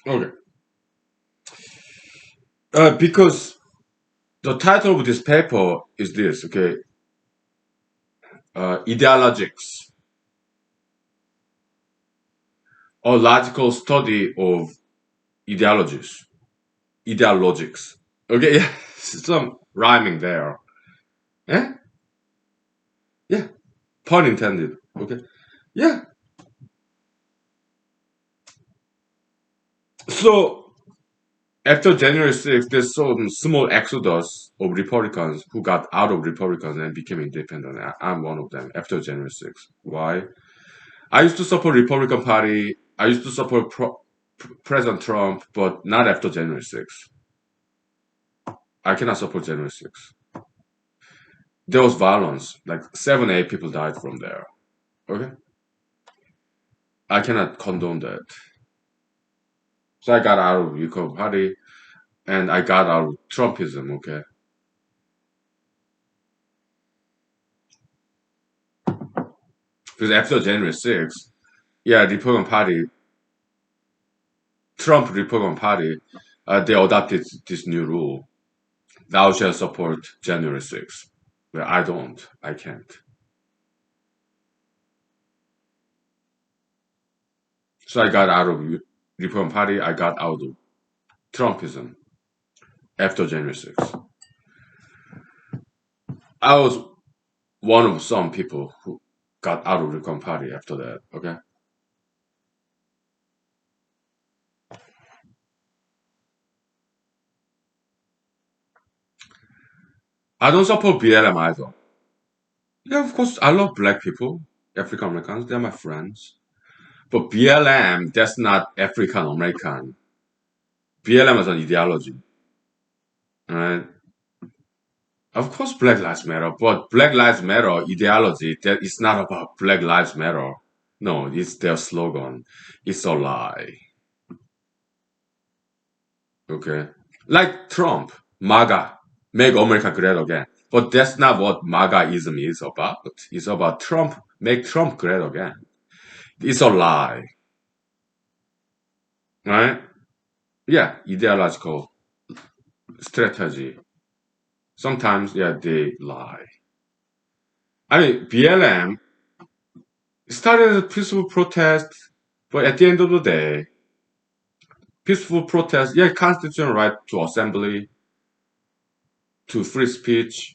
Okay. Because the title of this paper is this, okay? Ideologics, a logical study of ideologies, ideologics. Okay, yeah, some rhyming there. Yeah, yeah, pun intended. Okay, yeah. So after January 6th, there's some small exodus of Republicans who got out of Republicans and became independent. I'm one of them after January 6th. Why? I used to support Republican Party. I used to support President Trump, but not after January 6th. I cannot support January 6th. There was violence. Like 7, 8 people died from there. Okay? I cannot condone that. So I got out of Republican Party and I got out of Trumpism, okay? Because after January 6th, yeah, Republican Party, Trump Republican Party, they adopted this new rule. Thou shalt support January 6th. But I don't. I can't. So I got out of Republican Party. I got out of Trumpism after January 6th. I was one of some people who got out of Republican Party after that. Okay. I don't support BLM either. Yeah, of course, I love black people, African Americans. They're my friends. But BLM, that's not African American. BLM is an ideology. Right? Of course, Black Lives Matter, but Black Lives Matter ideology, that is not about Black Lives Matter. No, it's their slogan. It's a lie. Okay? Like Trump, MAGA, make America great again. But that's not what MAGAism is about. It's about Trump, make Trump great again. It's a lie. Right? Yeah, ideological strategy. Sometimes, yeah, they lie. I mean, BLM started as a peaceful protest, but at the end of the day, peaceful protest, yeah, constitutional right to assembly, to free speech,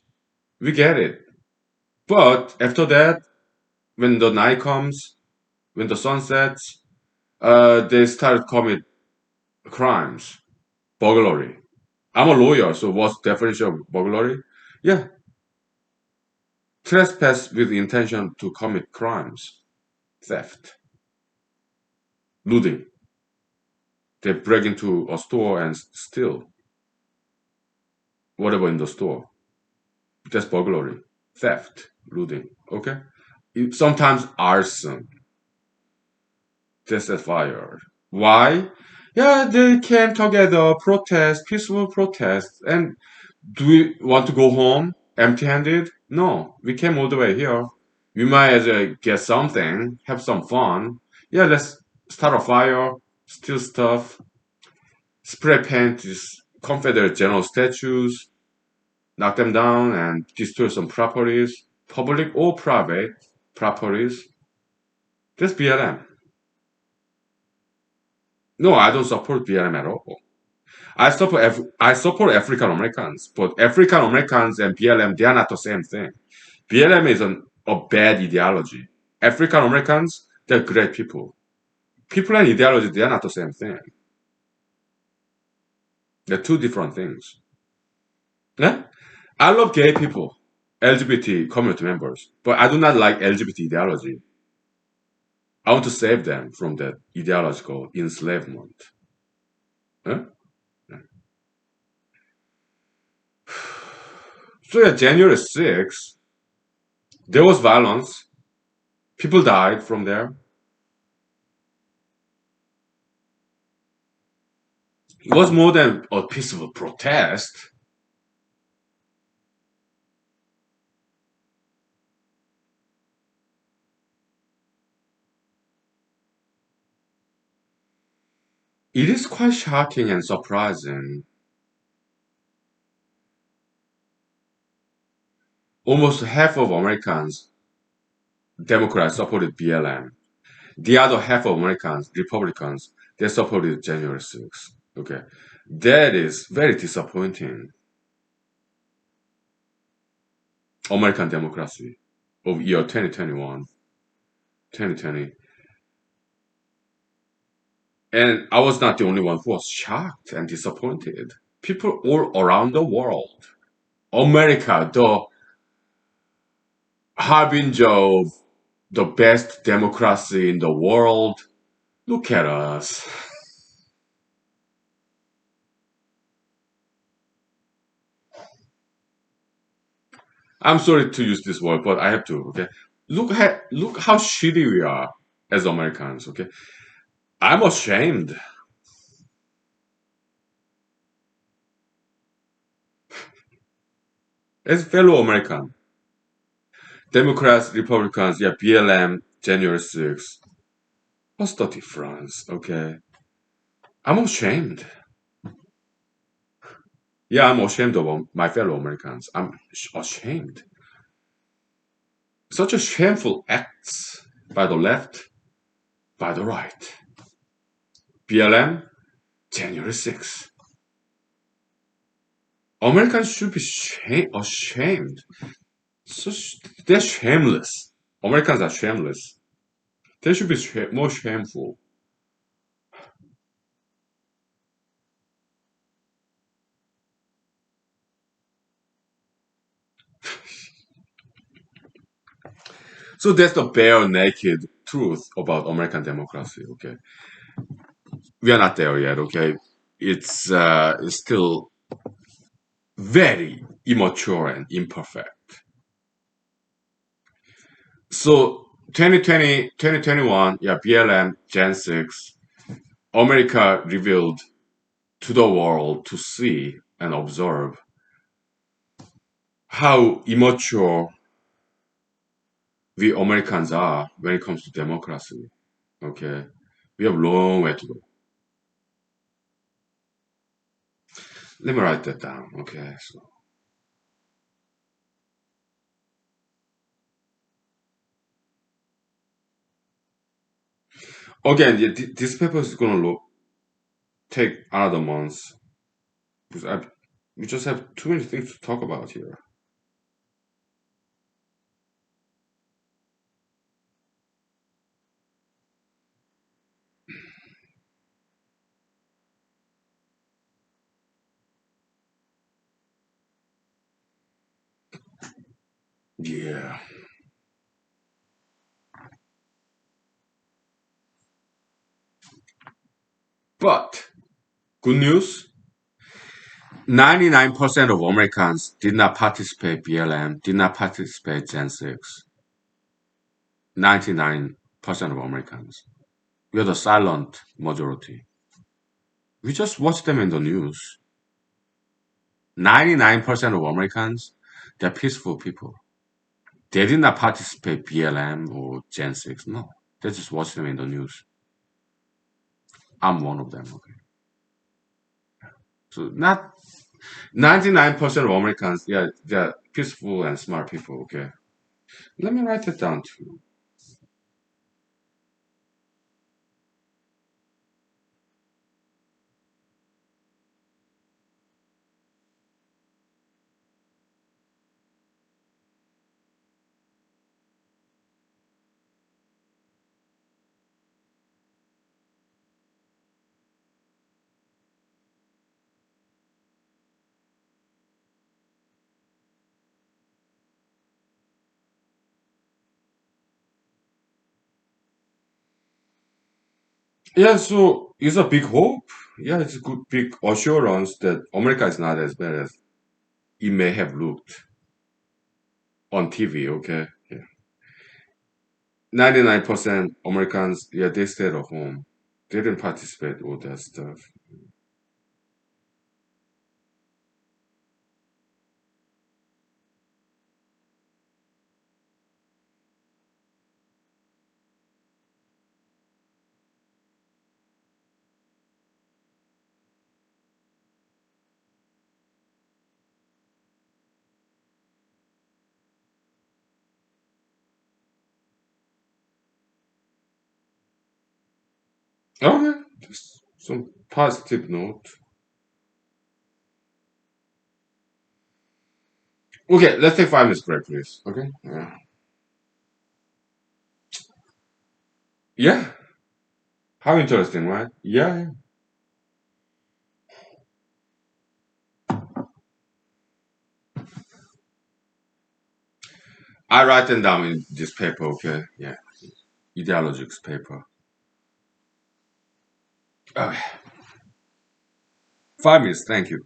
we get it. But after that, when the night comes, when the sun sets, they start commit crimes, burglary. I'm a lawyer, so what's the definition of burglary? Yeah, trespass with intention to commit crimes, theft, looting. They break into a store and steal whatever in the store. That's burglary, theft, looting. Okay. Sometimes arson. That's a fire. Why? Yeah, they came together, protest, peaceful protest. And do we want to go home empty-handed? No, we came all the way here. We might as well get something, have some fun. Yeah, let's start a fire, steal stuff, spray paint these Confederate general statues, knock them down, and destroy some properties, public or private properties. That's BLM. No, I don't support BLM at all. I support African Americans, but African Americans and BLM, they are not the same thing. BLM is a bad ideology. African Americans, they're great people. People and ideology, they are not the same thing. They're two different things. Yeah? I love gay people, LGBT community members, but I do not like LGBT ideology. I want to save them from that ideological enslavement. Yeah? So yeah, January 6th, there was violence. People died from there. It was more than a peaceful protest. It is quite shocking and surprising. Almost half of Americans, Democrats, supported BLM. The other half of Americans, Republicans, they supported January 6th. Okay. That is very disappointing. American democracy of year 2021, 2020. And I was not the only one who was shocked and disappointed. People all around the world. America, the harbinger of the best democracy in the world. Look at us. I'm sorry to use this word, but I have to. Okay, look how shitty we are as Americans. Okay, I'm ashamed. As fellow American, Democrats, Republicans, yeah, BLM, January 6th. What's the difference? Okay, I'm ashamed. Yeah, I'm ashamed of my fellow Americans. I'm ashamed. Such a shameful acts by the left, by the right. BLM, January 6th. Americans should be ashamed. So they're shameless. Americans are shameless. They should be more shameful. So that's the bare naked truth about American democracy. Okay, we are not there yet. Okay, it's still very immature and imperfect. So 2020, 2021, yeah, BLM Gen 6, America revealed to the world to see and observe how immature we Americans are when it comes to democracy. Okay, we have a long way to go. Let me write that down. Okay, so again, yeah, this paper is gonna take another month because we just have too many things to talk about here. Yeah, but good news: 99% of Americans did not participate BLM, did not participate Gen 6. 99% of Americans. We are the silent majority. We just watch them in the news. 99% of Americans, they're peaceful people. They did not participate BLM or Gen 6. No. They just watch them in the news. I'm one of them. Okay. So not 99% of Americans, yeah, they're peaceful and smart people. Okay. Let me write that down too. Yeah, so it's a big hope. Yeah, it's a good big assurance that America is not as bad as it may have looked on TV. Okay. Yeah. 99% Americans, yeah, they stayed at home. They didn't participate in all that stuff. Okay, just some positive note. Okay, let's take 5 minutes break, please. Okay. Yeah. Yeah. How interesting, right? Yeah. Yeah. I write them down in this paper. Okay. Yeah. ideologics paper. Uh, 5 minutes, thank you.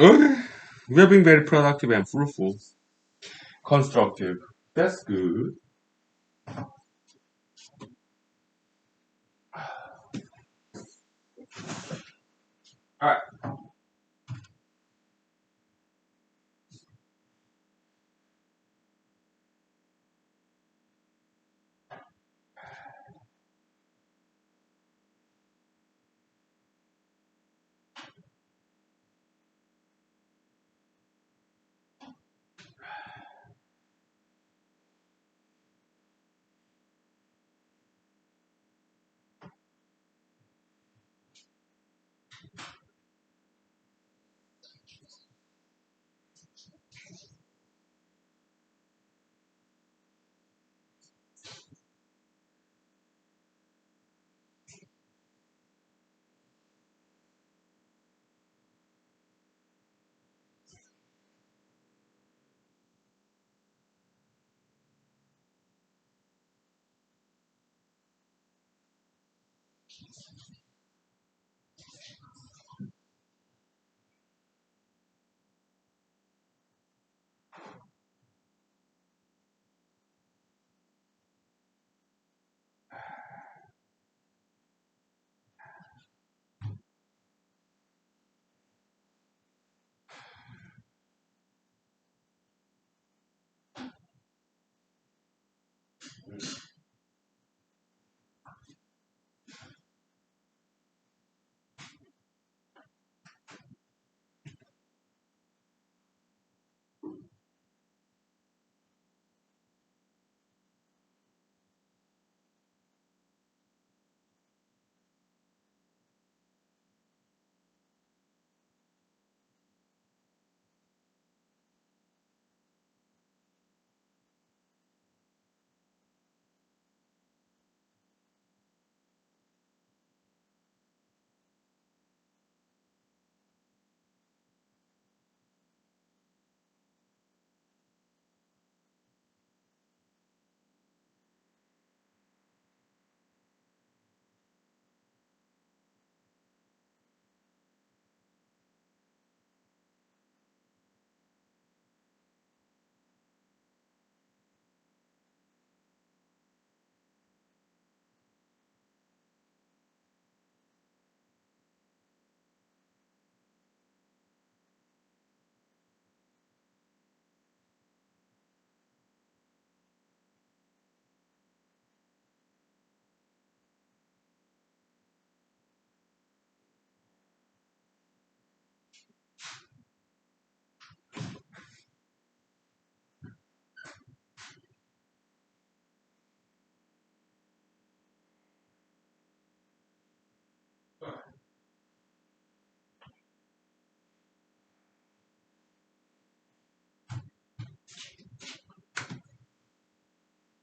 Okay. We are being very productive and fruitful, constructive. That's good. All right.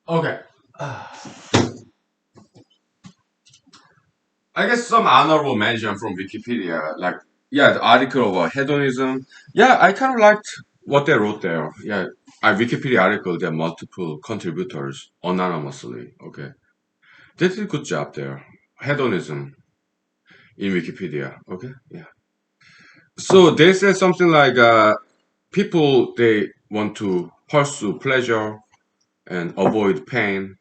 Okay. I guess some honorable mention from Wikipedia, like yeah, the article about hedonism. Yeah, I kind of liked what they wrote there. Yeah, a Wikipedia article. There are multiple contributors anonymously. Okay, they did a good job there. Hedonism in Wikipedia. Okay, yeah. So they said something like people they want to pursue pleasure and avoid pain.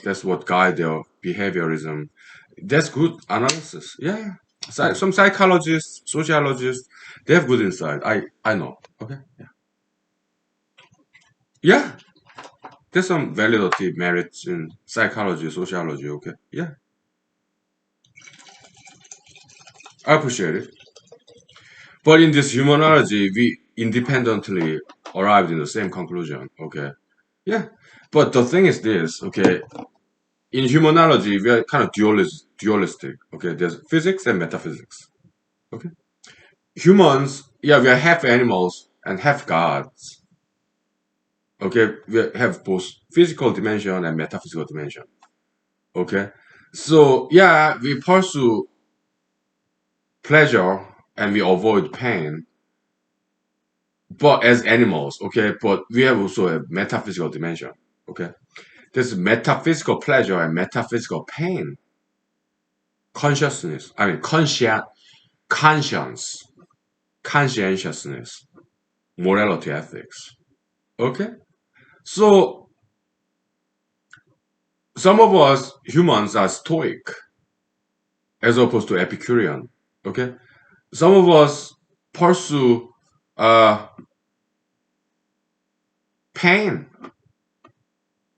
That's what guide their behaviorism. That's good analysis. Yeah. Some psychologists, sociologists, they have good insight. I know. Okay. Yeah. Yeah. There's some validative merits in psychology, sociology. Okay. Yeah. I appreciate it. But in this humanology, we independently arrived in the same conclusion. Okay. Yeah. But the thing is this. Okay. In humanology, we are kind of dualistic. Okay. There's physics and metaphysics. Okay. Humans, yeah, we are half animals and half gods. Okay, we have both physical dimension and metaphysical dimension. Okay, so yeah, we pursue pleasure and we avoid pain, but as animals, okay, but we have also a metaphysical dimension. Okay, There's metaphysical pleasure and metaphysical pain. Consciousness, I mean, conscience, conscientiousness, morality, ethics. Okay? So, some of us humans are stoic as opposed to Epicurean. Okay? Some of us pursue uh, pain,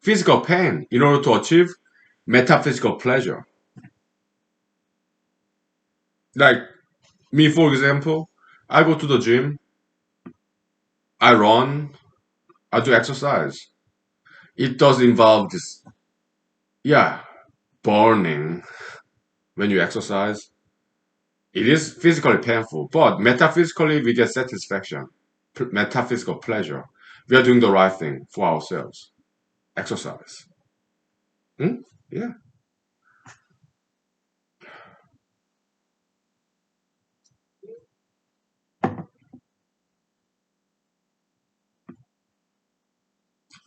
physical pain, in order to achieve metaphysical pleasure. Like me, for example, I go to the gym, I run, I do exercise. It does involve this, yeah, burning when you exercise. It is physically painful, but metaphysically we get satisfaction, metaphysical pleasure. We are doing the right thing for ourselves. Exercise. Hmm? Yeah.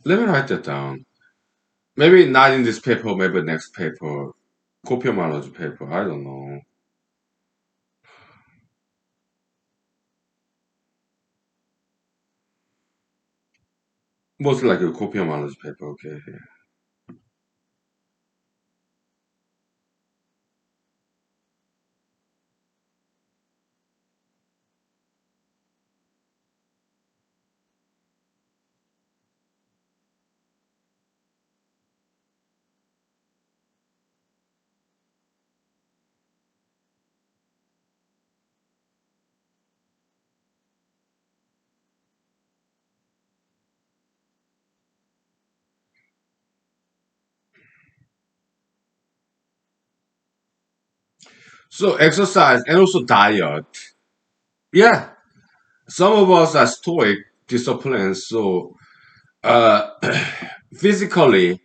Let me write that down. Maybe not in this paper, maybe next paper. Copiomology paper. I don't know. Most like a copiomology paper. Okay. Yeah. So exercise and also diet. Yeah. Some of us are stoic, disciplined. So uh, physically,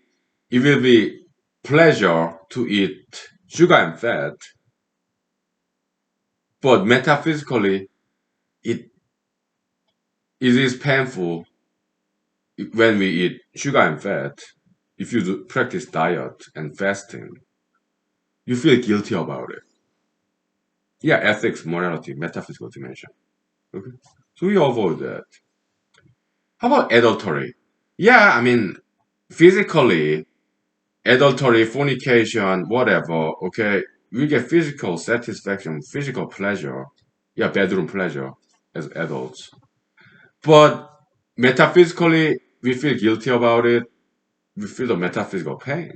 it will be pleasure to eat sugar and fat, but metaphysically, it is painful when we eat sugar and fat. If you do practice diet and fasting, you feel guilty about it. Yeah, ethics, morality, metaphysical dimension. Okay, so we avoid that. How about adultery? Yeah, I mean, physically, adultery, fornication, whatever. Okay, we get physical satisfaction, physical pleasure. Yeah, bedroom pleasure as adults. But metaphysically, we feel guilty about it. We feel the metaphysical pain.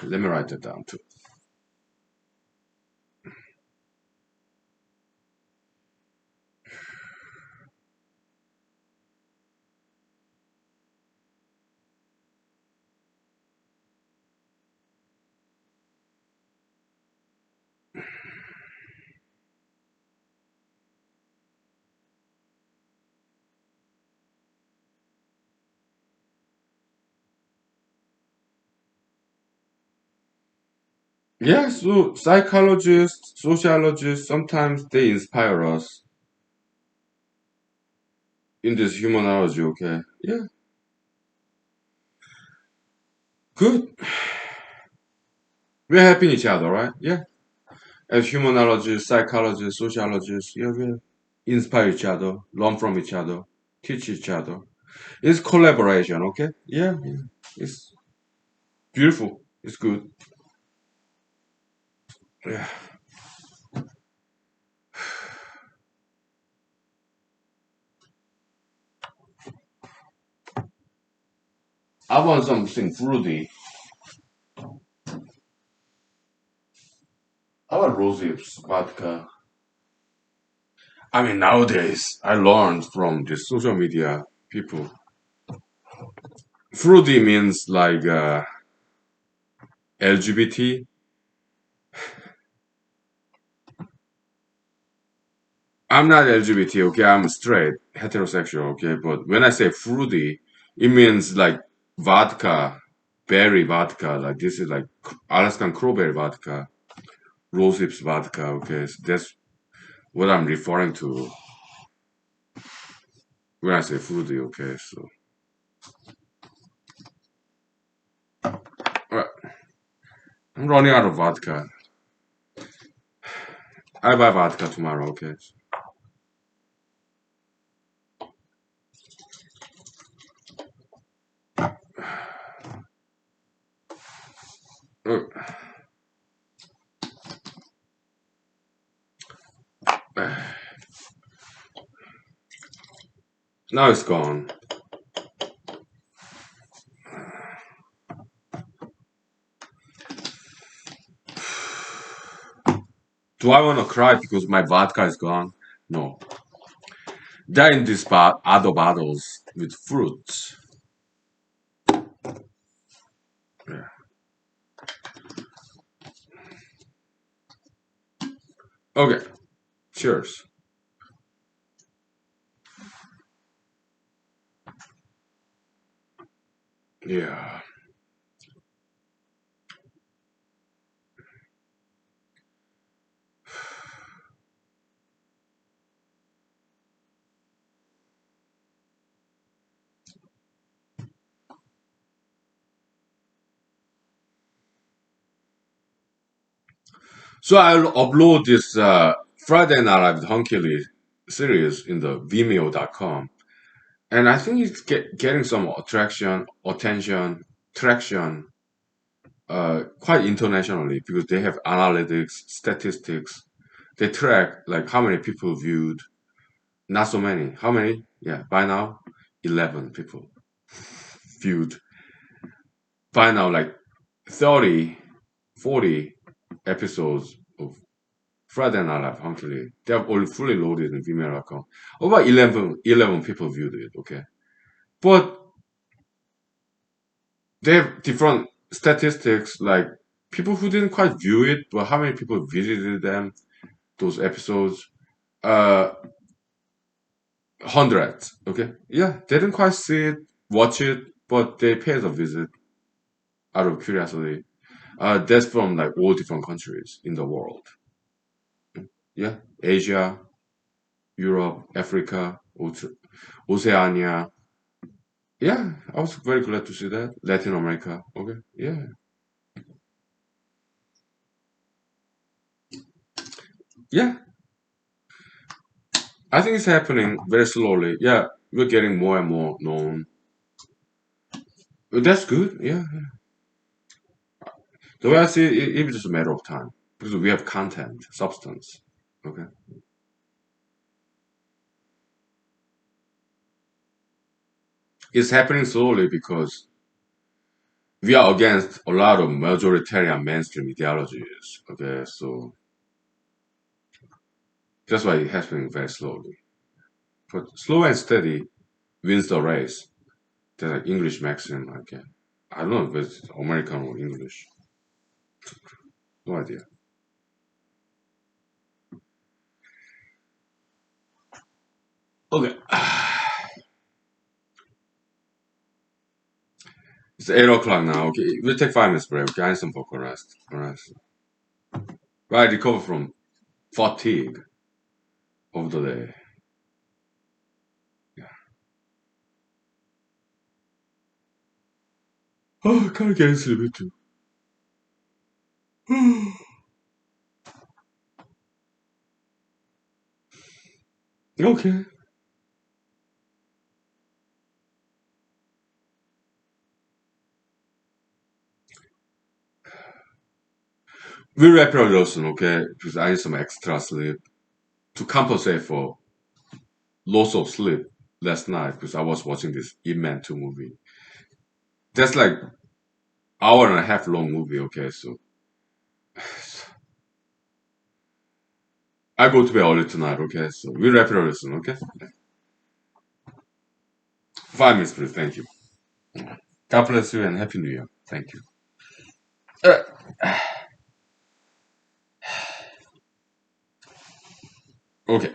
Let me write that down too. Yeah, so psychologists, sociologists, sometimes they inspire us in this humanology, okay? Yeah, good. We're helping each other, right? Yeah. As humanologists, psychologists, sociologists, yeah, we inspire each other, learn from each other, teach each other. It's collaboration, okay? Yeah, yeah. It's beautiful. It's good. Yeah. I want something fruity. I want rosehip vodka. I mean, nowadays, I learned from the social media people. Fruity means like LGBT. I'm not LGBT, okay? I'm straight, heterosexual, okay? But when I say fruity, it means like vodka, berry vodka. Like this is like Alaskan crowberry vodka, rose hips vodka, okay? So that's what I'm referring to. when I say foodie, okay, so uh, I'm running out of vodka. I buy vodka tomorrow, okay. Uh, now it's gone. Do I want to cry because my vodka is gone? No. They're in these other bottles with fruits. Yeah. Okay. Cheers. Yeah. So I'll upload this Friday Night Live with Hunky series in the Vimeo.com. And I think it's getting some traction, quite internationally because they have analytics, statistics. They track like how many people viewed. Not so many. How many? Yeah, by now, 11 people viewed. By now, like 30, 40 episodes of Friday Night Live, actually. They have all fully loaded in Vimeo.com. About 11 people viewed it, okay? But they have different statistics, like people who didn't quite view it, but how many people visited them, those episodes? Uh, Hundreds, okay? Yeah, they didn't quite see it, watch it, but they paid a visit out of curiosity. That's from like all different countries in the world. Yeah, Asia, Europe, Africa, Oceania. Yeah, I was very glad to see that. Latin America. Okay, yeah, yeah. I think it's happening very slowly. Yeah, we're getting more and more known. But that's good. Yeah, yeah. The way I see it, it's just a matter of time because we have content, substance. Okay, it's happening slowly because we are against a lot of majoritarian mainstream ideologies. Okay, so that's why it's happening very slowly. But slow and steady wins the race. That's an English maxim. Okay, I don't know if it's American or English. No idea. Okay, it's 8 o'clock now. Okay, we'll take 5 minutes break. Okay, I need some vocal rest. All right. Right, recover from fatigue of the day. Yeah. Oh, I can't get sleepy too. Okay. We'll wrap it up, Lawson, okay? Because I need some extra sleep to compensate for loss of sleep last night because I was watching this Ip Man 2 movie. That's like hour and a half long movie, okay? So I go to bed early tonight, okay? So we wrap it up soon, okay? 5 minutes, please. Thank you. God bless you and Happy New Year. Thank you. Uh, okay.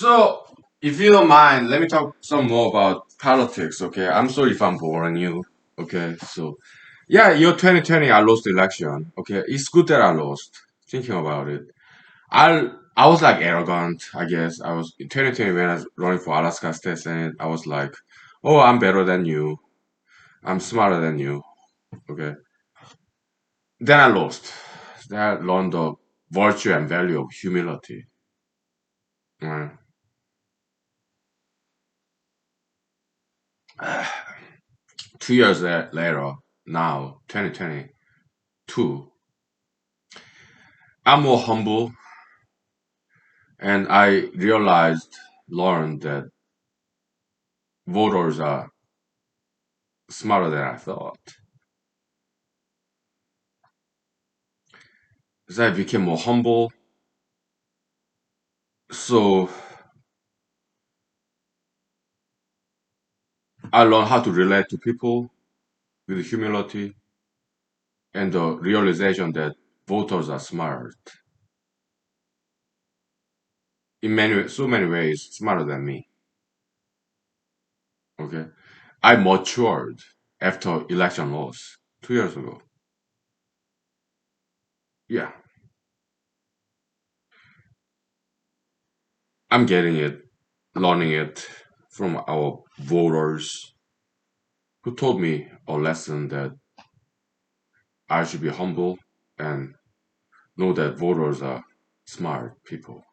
So, if you don't mind, let me talk some more about politics, okay? I'm sorry if I'm boring you, okay? So, yeah, your 2020, I lost the election, okay? It's good that I lost, thinking about it. I was like arrogant, I guess. I was in 2020 when I was running for Alaska State Senate, I was like, oh, I'm better than you. I'm smarter than you, okay? Then I lost. Then I learned the virtue and value of humility. Uh, 2 years later, now, 2022, I'm more humble and I learned that voters are smarter than I thought. As I became more humble, so I learned how to relate to people with humility and the realization that voters are smart in so many ways, smarter than me. Okay, I matured after election loss 2 years ago. Yeah, I'm getting it, learning it from our voters who told me a lesson that I should be humble and know that voters are smart people.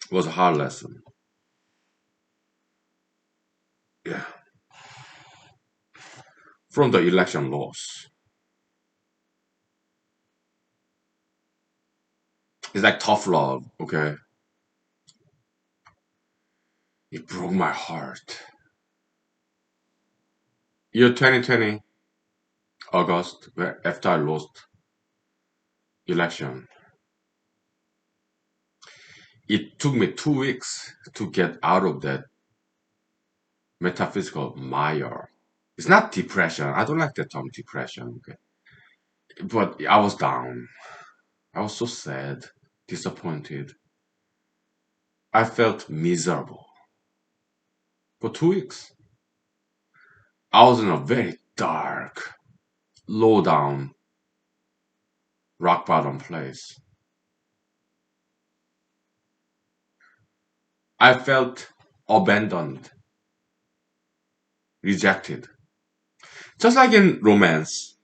It was a hard lesson. Yeah, from the election loss. It's like tough love. Okay, it broke my heart. Year 2020, August, after I lost election, it took me 2 weeks to get out of that metaphysical mire. It's not depression. I don't like the term depression. Okay, but I was down. I was so sad, disappointed. I felt miserable for 2 weeks. I was in a very dark, low down, rock bottom place. I felt abandoned, rejected. Just like in romance.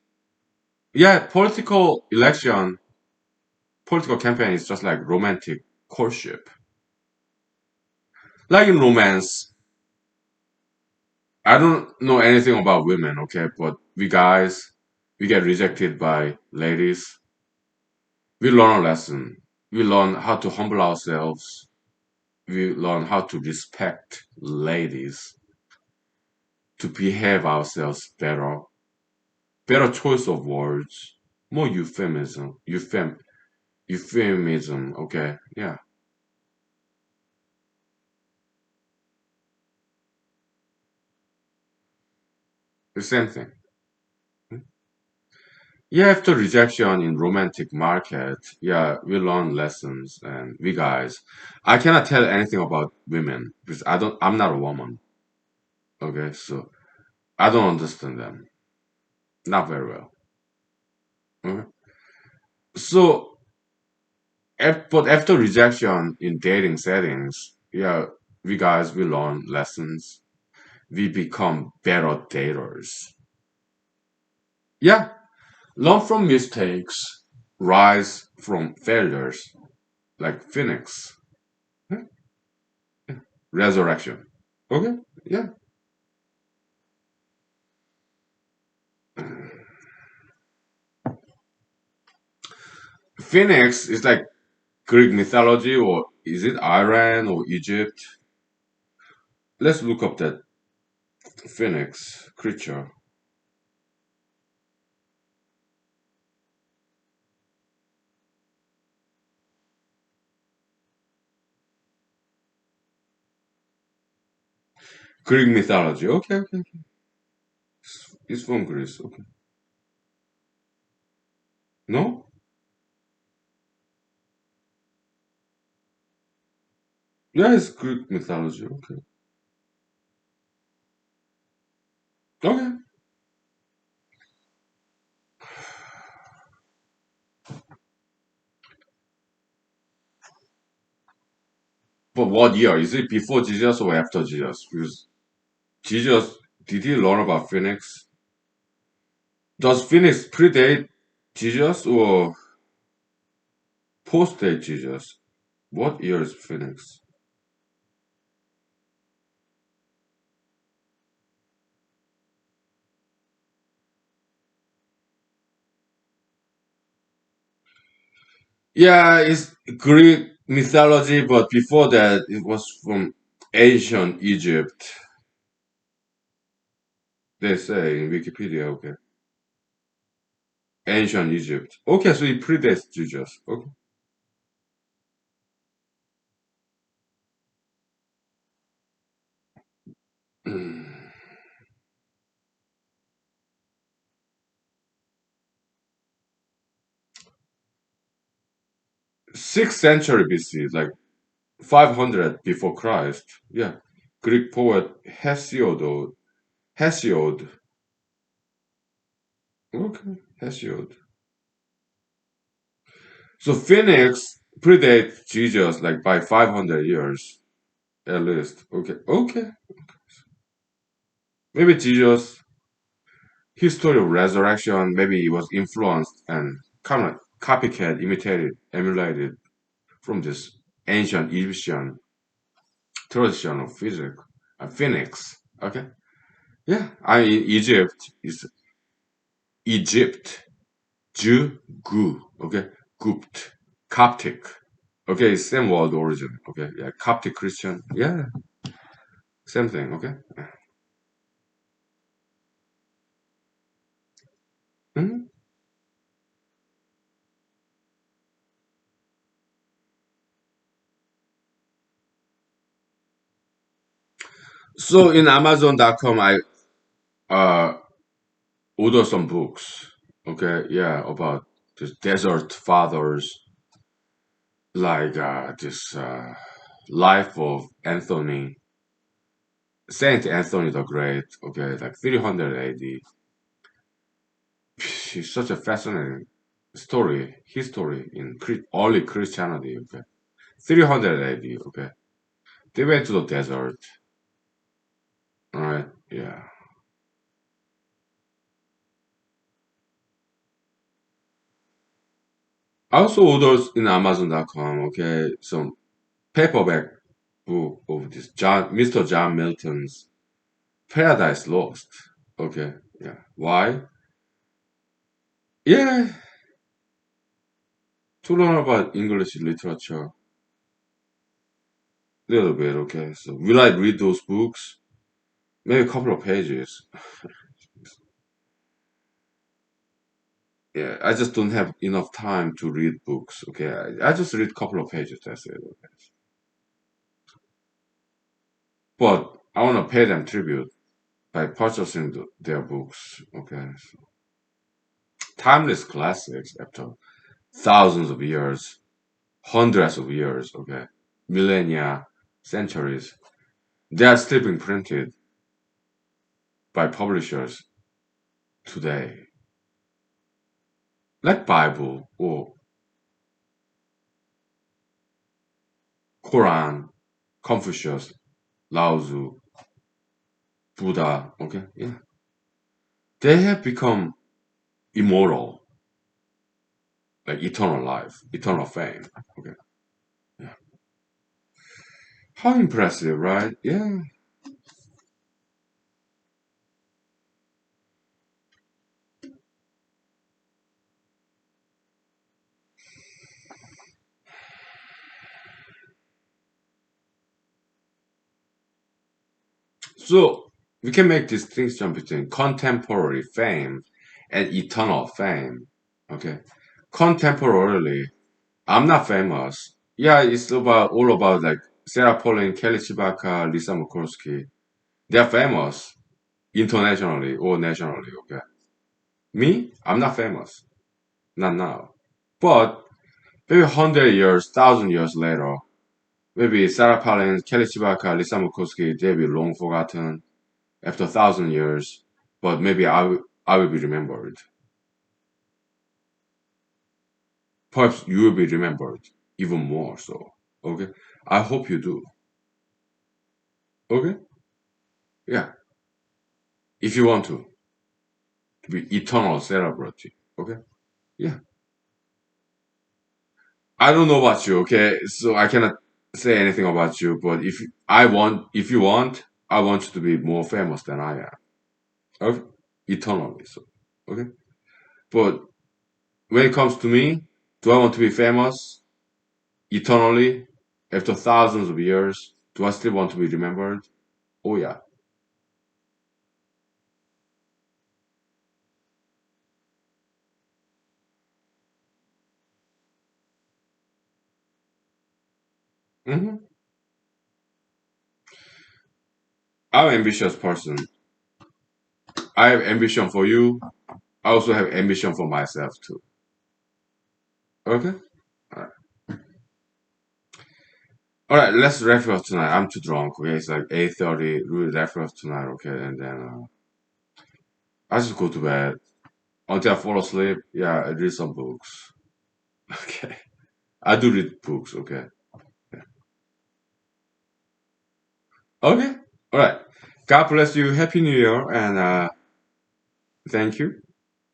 Yeah, political campaign is just like romantic courtship. Like in romance, I don't know anything about women, okay, but we guys, we get rejected by ladies. We learn a lesson. We learn how to humble ourselves. We learn how to respect ladies, to behave ourselves better, better choice of words, more euphemism. Okay, yeah, the same thing. Yeah, after rejection in romantic market, yeah, we learn lessons, and we guys, I cannot tell anything about women because I'm not a woman. Okay, so I don't understand them, not very well. Okay, so but after rejection in dating settings, yeah, we guys, we learn lessons. We become better daters. Yeah, learn from mistakes, rise from failures, like Phoenix. Hmm? Resurrection. Okay, yeah. Phoenix is like Greek mythology, or is it Iran or Egypt? Let's look up that Phoenix creature. Greek mythology. Okay, okay, okay. It's from Greece. Okay. No? Yeah, it's Greek mythology. Okay. Okay. But what year? Is it before Jesus or after Jesus? Because Jesus, did he learn about Phoenix? Does Phoenix predate Jesus or post-date Jesus? What year is Phoenix? Yeah, it's Greek mythology, but before that, it was from ancient Egypt. They say in Wikipedia, okay. Ancient Egypt. Okay, so it predates Jesus. Okay. 6th century BC, like 500 before Christ. Yeah. Greek poet Hesiod. Okay, Hesiod. So Phoenix predates Jesus like by 500 years at least. Okay, okay. Maybe Jesus, his story of resurrection, maybe he was influenced and kind of copycat, imitated, emulated from this ancient Egyptian tradition of physics, Phoenix. Okay, yeah. I Egypt is Egypt, Jew, Gu. Okay, Gupt, Coptic. Okay, same word origin. Okay, yeah, Coptic Christian. Yeah, same thing. Okay. Mhm. So in Amazon.com, I uh order some books. Okay, yeah, about this desert fathers, like this life of Anthony, Saint Anthony the Great. Okay, like 300 AD. She's such a fascinating story, history in early Christianity. Okay, 300 AD. Okay, they went to the desert. All right, yeah. I also ordered in Amazon.com. Okay, some paperback book of this Mr. John Milton's Paradise Lost. Okay, yeah. Why? Yeah, to learn about English literature a little bit. Okay, so will I read those books? Maybe a couple of pages. Yeah, I just don't have enough time to read books. Okay, I just read a couple of pages. That's it. Okay. But I want to pay them tribute by purchasing their books. Okay, so timeless classics after thousands of years, hundreds of years. Okay, millennia, centuries. They are still being printed by publishers today, like Bible or Quran, Confucius, Lao Tzu, Buddha. Okay, yeah, they have become immortal, like eternal life, eternal fame. Okay, yeah. How impressive, right? Yeah. So we can make distinction between contemporary fame and eternal fame. Okay, contemporarily, I'm not famous. Yeah, it's about all about like Sarah Pauline, Kelly Chibaka, Lisa Murkowski. They're famous internationally or nationally. Okay, me, I'm not famous, not now. But maybe 100 years, 1,000 years later, Maybe Sarah Palin, Kelly Chibaka, Lisa Murkowski, they will long forgotten after 1,000 years, but maybe I will be remembered. Perhaps you will be remembered even more so. Okay? I hope you do. Okay? Yeah. If you want to be eternal celebrity. Okay? Yeah. I don't know about you, okay? So I cannot say anything about you, but if you want, I want you to be more famous than I am. Okay? Eternally, so. Okay? But when it comes to me, do I want to be famous eternally after thousands of years? Do I still want to be remembered? Oh yeah. hmm I'm an ambitious person. I have ambition for you. I also have ambition for myself too. Okay? Alright. Alright, let's wrap up tonight. I'm too drunk, okay? It's like 8:30. We'll wrap up tonight, okay? And then I just go to bed. Until I fall asleep, yeah, I read some books. Okay. I do read books, okay? Yeah. Okay. Alright. God bless you. Happy New Year and thank you.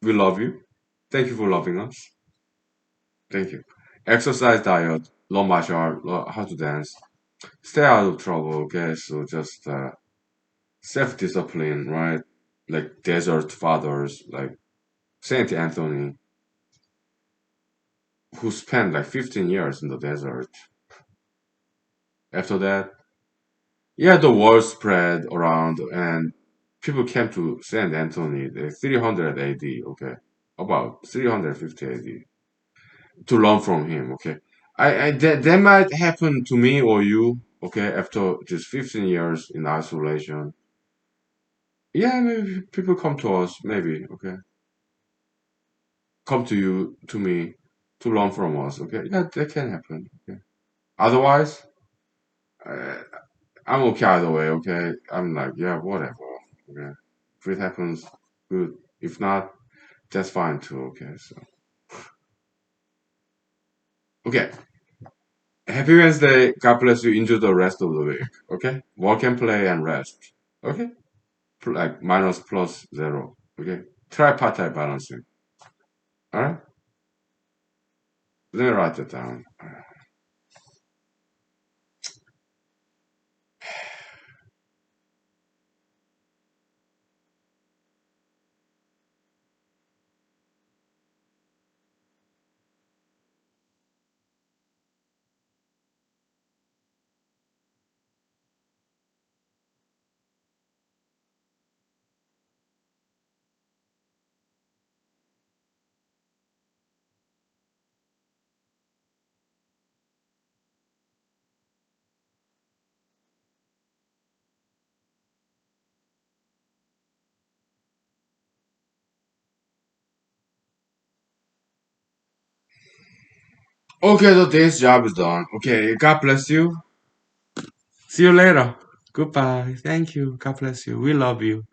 We love you. Thank you for loving us. Thank you. Exercise, diet, learn martial art, learn how to dance. Stay out of trouble, okay? So just self-discipline, right? Like desert fathers, like Saint Anthony, who spent like 15 years in the desert. After that, yeah, the word spread around and people came to Saint Anthony, 300 AD, okay? About 350 AD to learn from him, okay? That might happen to me or you, okay, after just 15 years in isolation. Yeah, maybe people come to us, maybe, okay? Come to you, to me, to learn from us, okay? Yeah, that can happen, okay? Otherwise, uh, I'm okay either way, okay? I'm like, yeah, whatever, okay? If it happens, good. If not, that's fine too, okay? So, okay. Happy Wednesday. God bless you. Enjoy the rest of the week, okay? Work and play and rest, okay? Like minus plus zero, okay? Tripartite balancing, all right? Let me write that down. Okay, the day's job is done. Okay, God bless you. See you later. Goodbye. Thank you. God bless you. We love you.